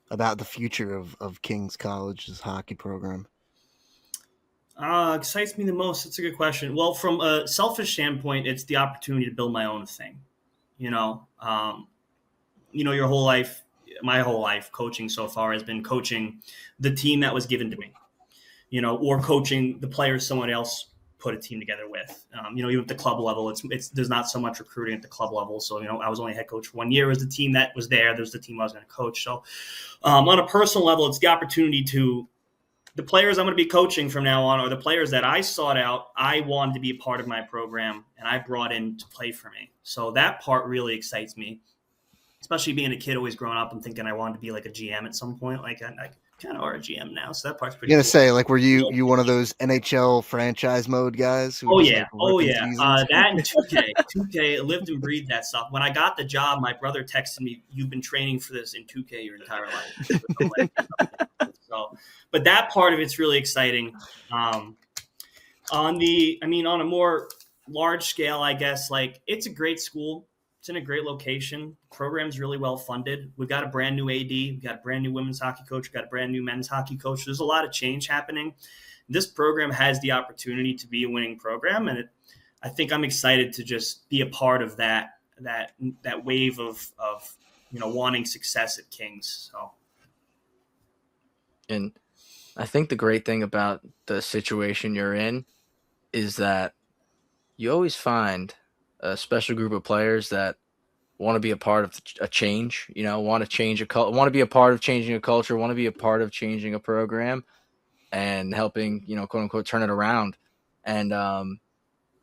about the future of King's College's hockey program? Excites me the most. That's a good question. Well, from a selfish standpoint, it's the opportunity to build my own thing. Your whole life, my whole life, coaching so far has been coaching the team that was given to me, or coaching the players someone else put a team together with. Even at the club level, it's there's not so much recruiting at the club level. So I was only head coach for 1 year. It was the team that was there. There's the team I was going to coach. So on a personal level, it's the opportunity to the players I'm going to be coaching from now on are the players that I sought out. I wanted to be a part of my program, and I brought in to play for me. So that part really excites me, especially being a kid, always growing up and thinking I wanted to be like a GM at some point. Like I kind of are a GM now, so that part's pretty You're gonna cool. say, like, were you one of those NHL franchise mode guys who Oh were just yeah, like oh ripping yeah. seasons? That and 2K, 2K lived and breathed that stuff. When I got the job, my brother texted me, "You've been training for this in 2K your entire life." So, but that part of it's really exciting. Um, on a more large scale, I guess, like it's a great school. It's in a great location. Program's really well funded. We've got a brand new AD. We've got a brand new women's hockey coach. We've got a brand new men's hockey coach. There's a lot of change happening. This program has the opportunity to be a winning program, and I think I'm excited to just be a part of that wave of wanting success at Kings. So, And I think the great thing about the situation you're in is that you always find a special group of players that want to be a part of a change, want to change want to be a part of changing a culture, want to be a part of changing a program and helping, quote unquote, turn it around. And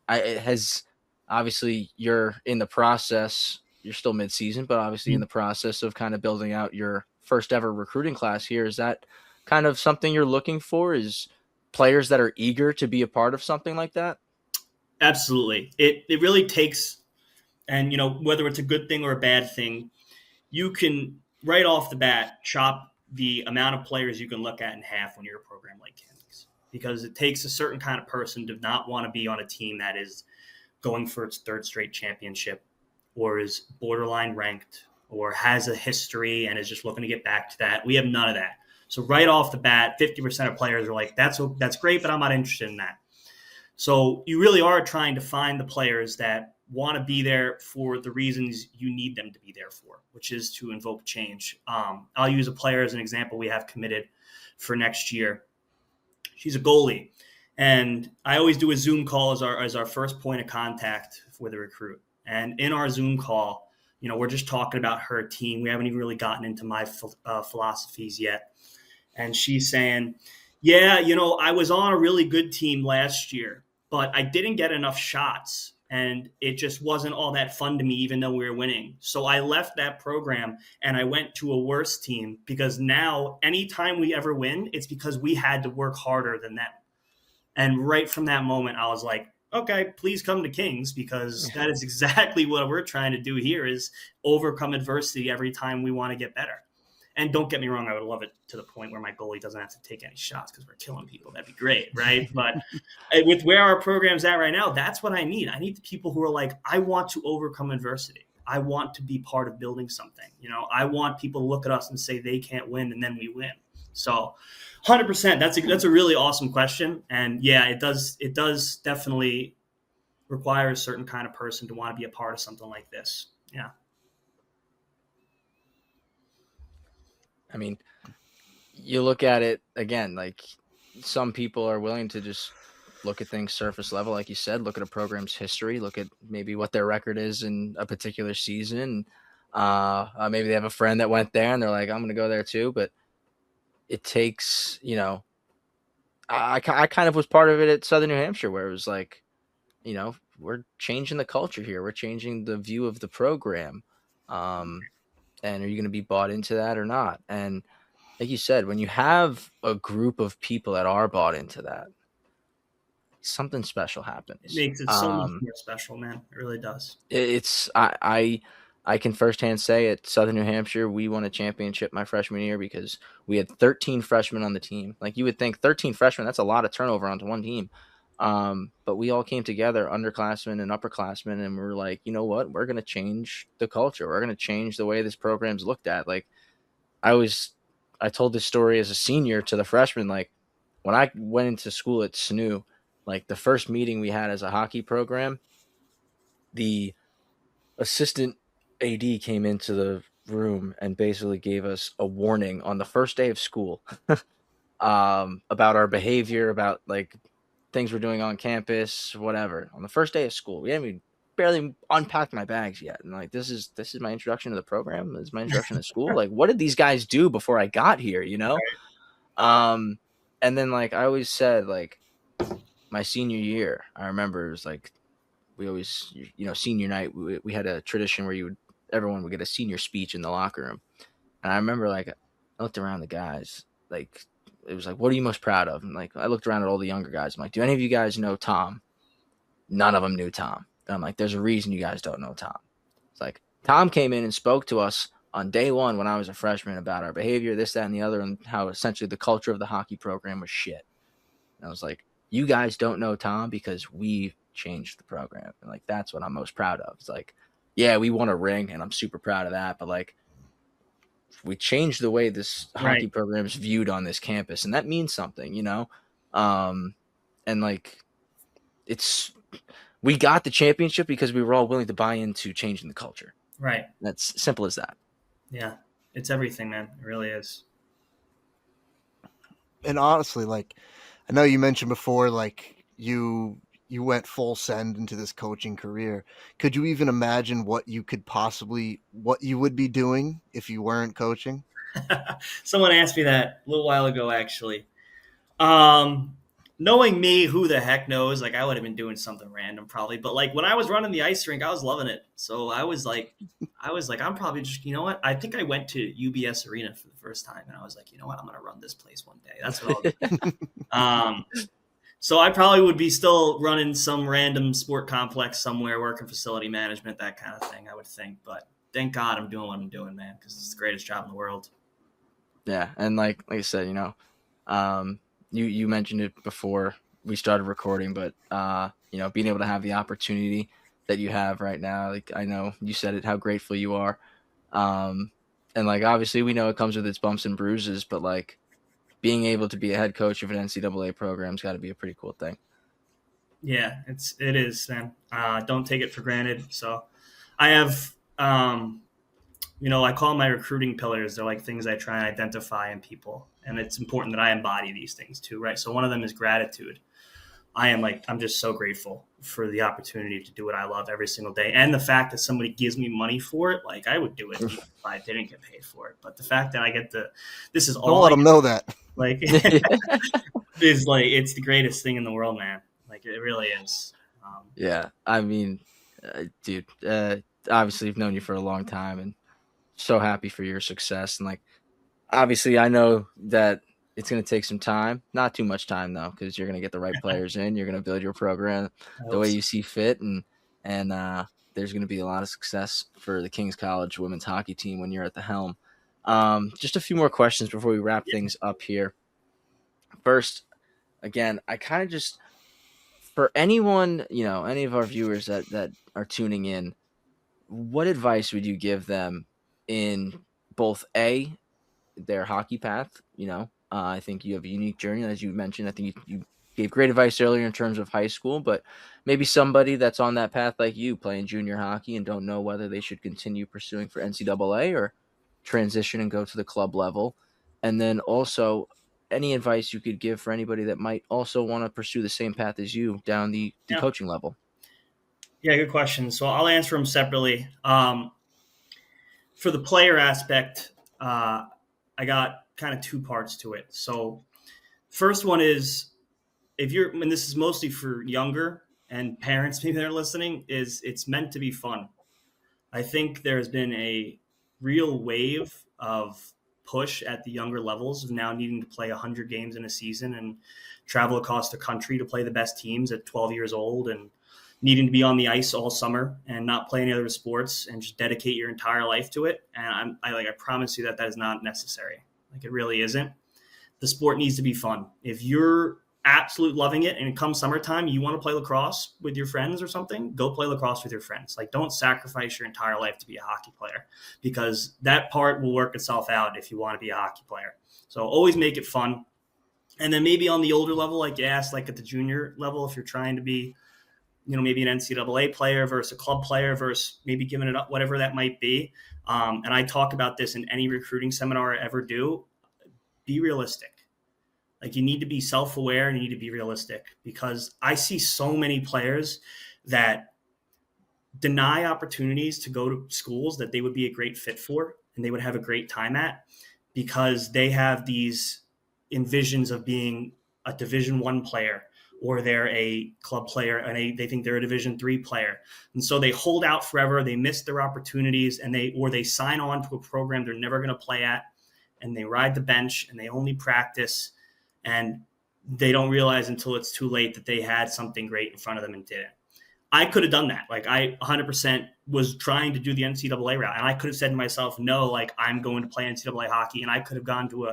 it has obviously you're in the process. You're still mid-season, but obviously in the process of kind of building out your first ever recruiting class here. Is that kind of something you're looking for? Is players that are eager to be a part of something like that? absolutely, it really takes, and whether it's a good thing or a bad thing, you can right off the bat chop the amount of players you can look at in half when you're a program like Kings, because it takes a certain kind of person to not want to be on a team that is going for its third straight championship or is borderline ranked or has a history and is just looking to get back to that. We have none of that. So right off the bat, 50% of players are like, that's great, but I'm not interested in that. So you really are trying to find the players that want to be there for the reasons you need them to be there for, which is to invoke change. I'll use a player as an example we have committed for next year. She's a goalie, and I always do a Zoom call as our first point of contact with a recruit. And in our Zoom call, we're just talking about her team. We haven't even really gotten into my philosophies yet. And she's saying, yeah, I was on a really good team last year, but I didn't get enough shots. And it just wasn't all that fun to me, even though we were winning. So I left that program and I went to a worse team because now anytime we ever win, it's because we had to work harder than them. And right from that moment, I was like, okay, please come to Kings, because that is exactly what we're trying to do here, is overcome adversity every time we want to get better. And don't get me wrong, I would love it to the point where my goalie doesn't have to take any shots because we're killing people. That'd be great, right? But with where our program's at right now, that's what I need. I need the people who are like, I want to overcome adversity. I want to be part of building something. I want people to look at us and say they can't win, and then we win. So 100%, that's a really awesome question. And yeah, it does definitely require a certain kind of person to want to be a part of something like this. Yeah. I mean, you look at it again, like some people are willing to just look at things surface level, like you said, look at a program's history, look at maybe what their record is in a particular season. Maybe they have a friend that went there and they're like, I'm going to go there too. But it takes, I kind of was part of it at Southern New Hampshire, where it was like, we're changing the culture here. We're changing the view of the program. And are you going to be bought into that or not? And like you said, when you have a group of people that are bought into that, something special It happens. makes it so much more special, man. It really does. It's I can firsthand say at Southern New Hampshire, we won a championship my freshman year because we had 13 freshmen on the team. Like, you would think 13 freshmen, that's a lot of turnover onto one team. But we all came together, underclassmen and upperclassmen, and we were like, you know what? We're going to change the culture. We're going to change the way this program's looked at. Like, I told this story as a senior to the freshmen. Like, when I went into school at SNU, like the first meeting we had as a hockey program, the assistant AD came into the room and basically gave us a warning on the first day of school about our behavior, about like things we're doing on campus, whatever. On the first day of school, we haven't even barely unpacked my bags yet. And like, this is my introduction to the program. This is my introduction to school. Like, what did these guys do before I got here? You know? Um, and then like I always said, like my senior year, I remember it was like we always, senior night, we had a tradition where everyone would get a senior speech in the locker room. And I remember like I looked around the guys, like it was like, what are you most proud of? And like I looked around at all the younger guys. I'm like, do any of you guys know Tom? None of them knew Tom. And I'm like, there's a reason you guys don't know Tom. It's like Tom came in and spoke to us on day one when I was a freshman about our behavior, this, that, and the other, and how essentially the culture of the hockey program was shit. And I was like, you guys don't know Tom because we changed the program. And like, that's what I'm most proud of. It's like, yeah, we won a ring and I'm super proud of that. But like, we changed the way this hockey program is viewed on this campus. And that means something, you know? And like, we got the championship because we were all willing to buy into changing the culture. Right. That's simple as that. Yeah. It's everything, man. It really is. And honestly, like, I know you mentioned before, like you went full send into this coaching career. Could you even imagine what you would be doing if you weren't coaching? Someone asked me that a little while ago, actually. Knowing me, who the heck knows? Like, I would have been doing something random probably. But like when I was running the ice rink, I was loving it. So I was like, I'm probably just, you know what? I think I went to UBS Arena for the first time, and I was like, you know what? I'm going to run this place one day. That's what I'll do. So I probably would be still running some random sport complex somewhere, working facility management, that kind of thing, I would think. But thank God I'm doing what I'm doing, man, because it's the greatest job in the world. Yeah, and like I said, you mentioned it before we started recording, but being able to have the opportunity that you have right now, like I know you said it, how grateful you are, and like obviously we know it comes with its bumps and bruises, but like being able to be a head coach of an NCAA program's got to be a pretty cool thing. Yeah, it is, man. Don't take it for granted. So I have, I call my recruiting pillars. They're like things I try and identify in people. And it's important that I embody these things too, right? So one of them is gratitude. I'm just so grateful for the opportunity to do what I love every single day. And the fact that somebody gives me money for it, like I would do it if I didn't get paid for it. But the fact that I get this is all. Don't let them know that. Like, is like, it's the greatest thing in the world, man. Like, it really is. Yeah. I mean, dude, obviously I've known you for a long time and so happy for your success. And like, obviously I know that it's going to take some time, not too much time though, because you're going to get the right players in. You're going to build your program the way you see fit, and there's going to be a lot of success for the King's College women's hockey team when you're at the helm. Just a few more questions before we wrap things up here. First, again, I kind of just, for anyone, any of our viewers that are tuning in, what advice would you give them in both their hockey path? I think you have a unique journey, as you mentioned. I think you gave great advice earlier in terms of high school, but maybe somebody that's on that path like you, playing junior hockey and don't know whether they should continue pursuing for NCAA or transition and go to the club level. And then also any advice you could give for anybody that might also want to pursue the same path as you down the coaching level. Yeah, good question. So I'll answer them separately. For the player aspect, I got kind of two parts to it. So first one is, and this is mostly for younger and parents maybe that are listening, is it's meant to be fun. I think there's been a real wave of push at the younger levels of now needing to play 100 games in a season and travel across the country to play the best teams at 12 years old, and needing to be on the ice all summer and not play any other sports and just dedicate your entire life to it. And I promise you that is not necessary. Like, it really isn't. The sport needs to be fun. If you're absolutely loving it and come summertime, you want to play lacrosse with your friends or something, go play lacrosse with your friends. Like, don't sacrifice your entire life to be a hockey player, because that part will work itself out if you want to be a hockey player. So always make it fun. And then maybe on the older level, like you asked, like at the junior level, if you're trying to be, maybe an NCAA player versus a club player versus maybe giving it up, whatever that might be. And I talk about this in any recruiting seminar I ever do. Be realistic. Like, you need to be self-aware and you need to be realistic, because I see so many players that deny opportunities to go to schools that they would be a great fit for and they would have a great time at, because they have these envisions of being a Division 1 player, or they're a club player and they think they're a Division 3 player. And so they hold out forever, they miss their opportunities, and they sign on to a program they're never going to play at, and they ride the bench and they only practice, and they don't realize until it's too late that they had something great in front of them and didn't. I could have done that. Like, I 100% was trying to do the NCAA route, and I could have said to myself, no, like, I'm going to play NCAA hockey, and I could have gone to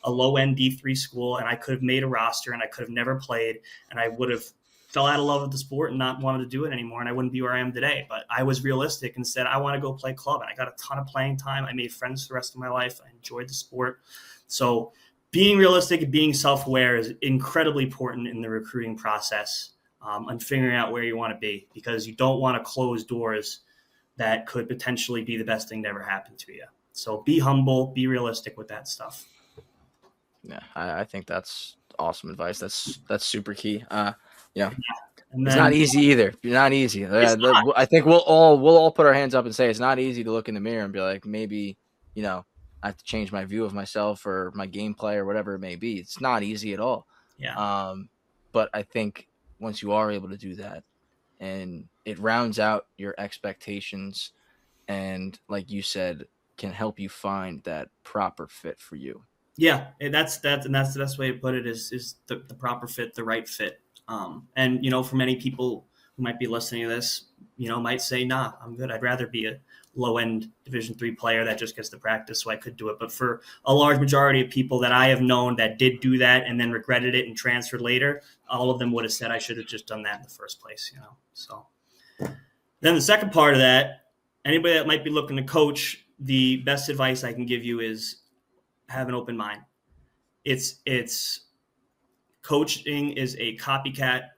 a low-end D3 school, and I could have made a roster, and I could have never played, and I would have fell out of love with the sport and not wanted to do it anymore, and I wouldn't be where I am today. But I was realistic and said, I want to go play club, and I got a ton of playing time. I made friends for the rest of my life. I enjoyed the sport. So being realistic and being self-aware is incredibly important in the recruiting process. And figuring out where you want to be, because you don't want to close doors that could potentially be the best thing to ever happen to you. So be humble, be realistic with that stuff. Yeah, I think that's awesome advice. That's super key. And it's then, not easy either. Not easy. I think we'll all put our hands up and say it's not easy to look in the mirror and be like, maybe, I have to change my view of myself or my gameplay or whatever it may be. It's not easy at all. yeah. But I think once you are able to do that, and it rounds out your expectations, and like you said, can help you find that proper fit for you. Yeah, and that's the best way to put it, is the proper fit, the right fit. And for many people who might be listening to this, might say, nah, I'm good. I'd rather be a low-end Division 3 player that just gets the practice so I could do it. But for a large majority of people that I have known that did do that and then regretted it and transferred later, all of them would have said, I should have just done that in the first place. So then the second part of that, anybody that might be looking to coach, the best advice I can give you is have an open mind. It's coaching is a copycat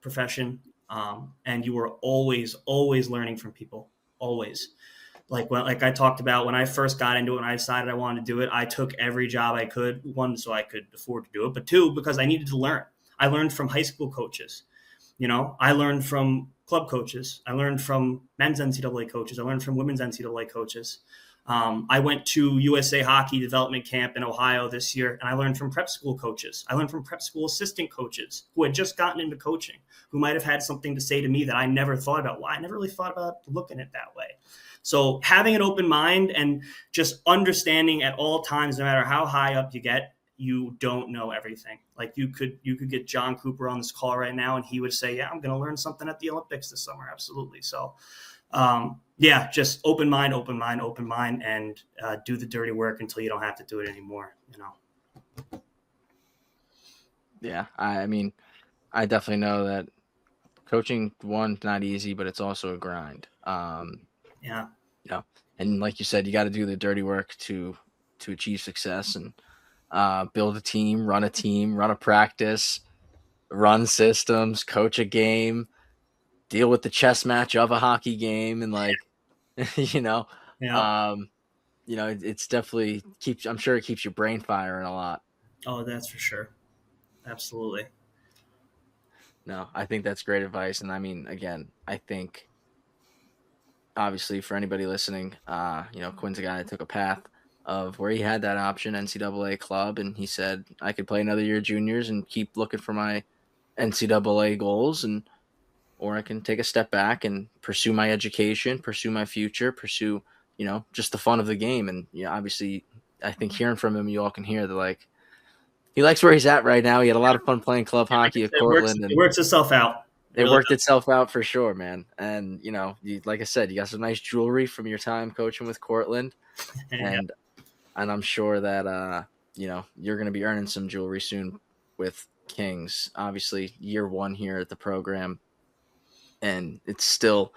profession, and you are always learning from people. Always. Like I talked about, when I first got into it, when I decided I wanted to do it, I took every job I could. One, so I could afford to do it, but two, because I needed to learn. I learned from high school coaches. I learned from club coaches. I learned from men's NCAA coaches. I learned from women's NCAA coaches. I went to USA Hockey Development Camp in Ohio this year, and I learned from prep school coaches. I learned from prep school assistant coaches who had just gotten into coaching, who might have had something to say to me that I never thought about. Well, I never really thought about looking at it that way. So having an open mind and just understanding at all times, no matter how high up you get, you don't know everything. Like, you could get John Cooper on this call right now, and he would say, yeah, I'm going to learn something at the Olympics this summer. Absolutely. So, just open mind, and do the dirty work until you don't have to do it anymore. Yeah, I mean, I definitely know that coaching, one, not easy, but it's also a grind. Yeah. And like you said, you got to do the dirty work to achieve success, and build a team, run a practice, run systems, coach a game, deal with the chess match of a hockey game, and Yeah. It's definitely I'm sure it keeps your brain firing a lot. Oh, that's for sure. Absolutely. No, I think that's great advice. And I mean, again, I think obviously for anybody listening, Quinn's a guy that took a path of where he had that option, NCAA club, and he said, I could play another year juniors and keep looking for my NCAA goals, or I can take a step back and pursue my education, pursue my future, pursue, just the fun of the game. And obviously I think hearing from him, you all can hear that, like, he likes where he's at right now. He had a lot of fun playing club hockey at Cortland. It works itself out. It worked itself out for sure, man. And, like I said, you got some nice jewelry from your time coaching with Cortland. And I'm sure that, you're going to be earning some jewelry soon with Kings. Obviously, year one here at the program. And it's still,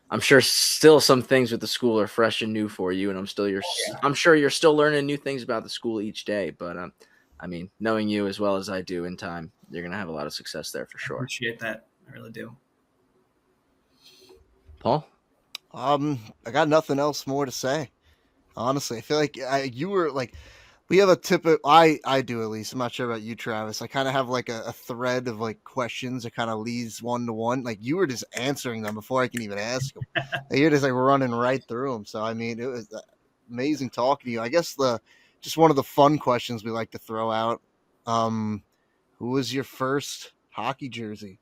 I'm sure still some things with the school are fresh and new for you. And I'm sure you're still learning new things about the school each day. But, I mean, knowing you as well as I do in time, you're going to have a lot of success there for sure. I appreciate that. I really do. Paul? I got nothing else more to say. Honestly, I feel like you were like We have a typical. I do at least. I'm not sure about you, Travis. I kind of have like a thread of like questions that kind of leads one to one. Like you were just answering them before I can even ask them. Like, you're just like running right through them. So I mean, it was amazing talking to you. I guess the just one of the fun questions we like to throw out. Who was your first hockey jersey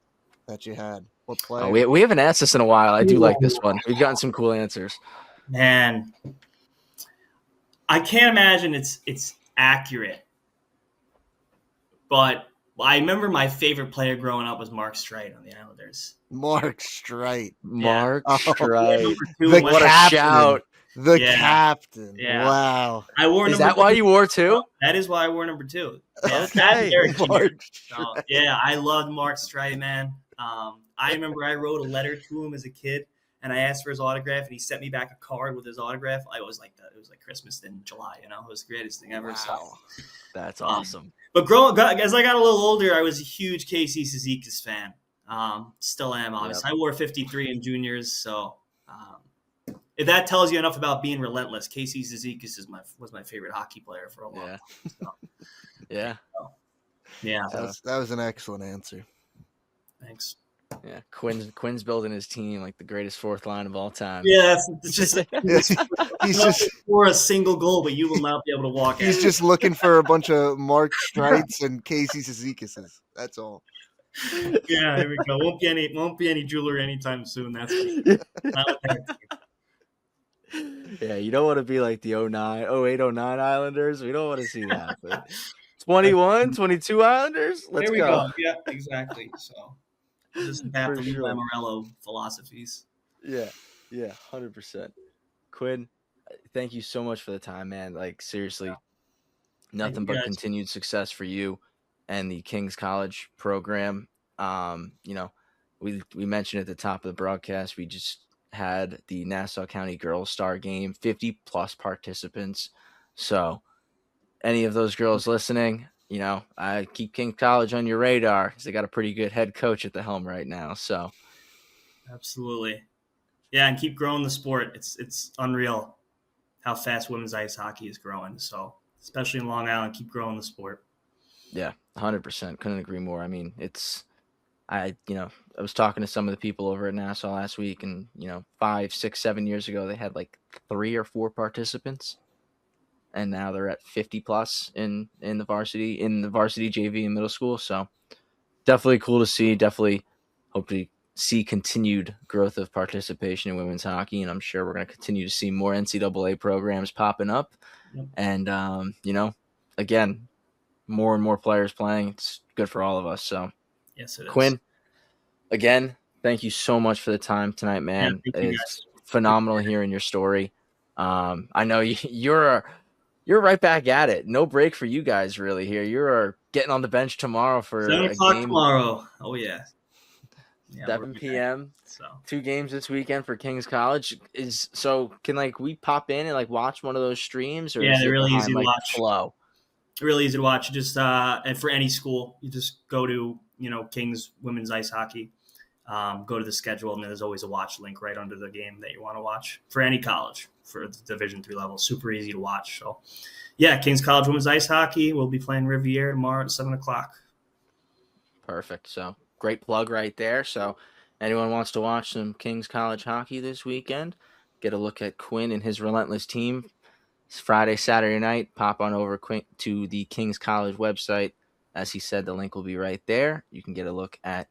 that you had? What Oh, player? we haven't asked this in a while. I do like this Ooh, one. We've gotten some cool answers. man, I can't imagine it's accurate, but I remember my favorite player growing up was Mark Streit on the Islanders. Mark Streit. Yeah, Mark Oh, wore Streit. number two. the And What a captain. shout. The yeah, captain. yeah. Wow. I wore Is number that why two. you wore two? That is why I wore number two. Yeah, that and Okay. Derek Jeter. Mark So, Streit. yeah, I loved Mark Streit, man. I remember I wrote a letter to him as a kid, and I asked for his autograph, and he sent me back a card with his autograph. I was like, it was like Christmas in July. You know, it was the greatest thing ever. So, Wow. That's awesome. but as I got a little older, I was a huge Casey Cizikas fan. Still am, obviously. Yep. I wore 53 in juniors, so if that tells you enough about being relentless, Casey Cizikas was my favorite hockey player for a long Yeah. time. So, Yeah. yeah, That was an excellent answer. thanks. Yeah. Quinn's building his team like the greatest fourth line of all time. Yeah, it's just He's just for a single goal, but you will not be able to walk. he's just looking for a bunch of Mark Streits and Casey Cizikases. That's all. Yeah, here we go. Won't be any jewelry anytime soon. That's not with that. Yeah, you don't want to be like the 08, 09 Islanders. We don't want to see that. But 21, 22 Islanders? Let's There we go. go. Yeah, exactly. So just adapt For the sure. Morello philosophies. Yeah, 100%. Quinn, thank you so much for the time, man. Like, seriously, nothing but guys. continued success for you and the King's College program. We mentioned at the top of the broadcast, we just had the Nassau County Girls Star game, 50 plus participants. So any of those girls listening, I keep King's College on your radar because they got a pretty good head coach at the helm right now. So Absolutely. Yeah, and keep growing the sport. It's unreal how fast women's ice hockey is growing. So especially in Long Island, keep growing the sport. yeah, 100%. Couldn't agree more. I mean, I was talking to some of the people over at Nassau last week, and 5, 6, 7 years ago they had like 3 or 4 participants, and now they're at 50 plus in the varsity JV in middle school. So definitely cool to see. Definitely hope to see continued growth of participation in women's hockey, and I'm sure we're going to continue to see more NCAA programs popping up, Yep. and again, more and more players playing. It's good for all of us. So. Yes, it is. Quinn, again, thank you so much for the time tonight, man. Yeah, thank you, It's guys. phenomenal hearing your story. I know you're right back at it. No break for you guys really here. You're getting on the bench tomorrow for 7 a o'clock game. tomorrow. Oh yeah. 7 p.m. So 2 games this weekend for King's College. Can we pop in and watch one of those streams, or yeah, is they're it really behind easy to watch. Flow? Really easy to watch. You just and for any school, you just go to King's Women's Ice Hockey. Go to the schedule, and there's always a watch link right under the game that you want to watch for any college for the Division III level. Super easy to watch. So, yeah, King's College Women's Ice Hockey. We'll be playing Riviera tomorrow at 7 o'clock. Perfect. So great plug right there. So anyone wants to watch some King's College hockey this weekend, get a look at Quinn and his relentless team. It's Friday, Saturday night. Pop on over to the King's College website. As he said, the link will be right there. You can get a look at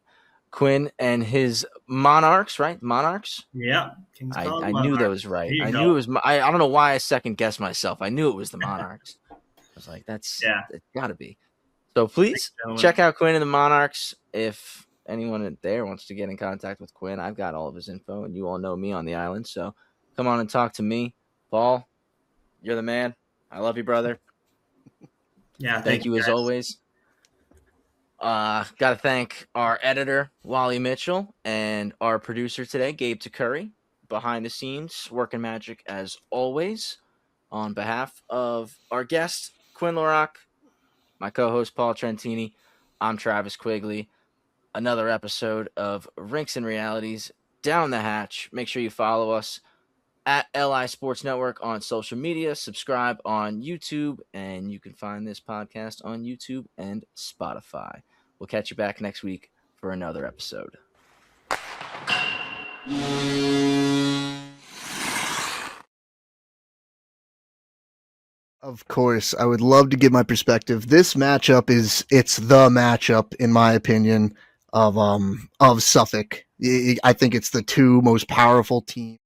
Quinn and his Monarchs, right? Monarchs? Yeah, King's College. I knew that was right. There you I go. knew it was. I don't know why I second guessed myself. I knew it was the Monarchs. I was like, it's got to be. So please check out Quinn and the Monarchs. If anyone there wants to get in contact with Quinn, I've got all of his info, and you all know me on the island. So come on and talk to me. Paul, you're the man. I love you, brother. Yeah, Thank you as always. Got to thank our editor, Wally Mitchell, and our producer today, Gabe Takuri, behind the scenes, working magic as always. On behalf of our guest, Quinn LaRock, my co-host, Paul Trentini, I'm Travis Quigley. Another episode of Rinks and Realities down the hatch. Make sure you follow us at LI Sports Network on social media. Subscribe on YouTube, and you can find this podcast on YouTube and Spotify. We'll catch you back next week for another episode. Of course, I would love to give my perspective. This matchup it's the matchup in my opinion of Suffolk. I think it's the two most powerful teams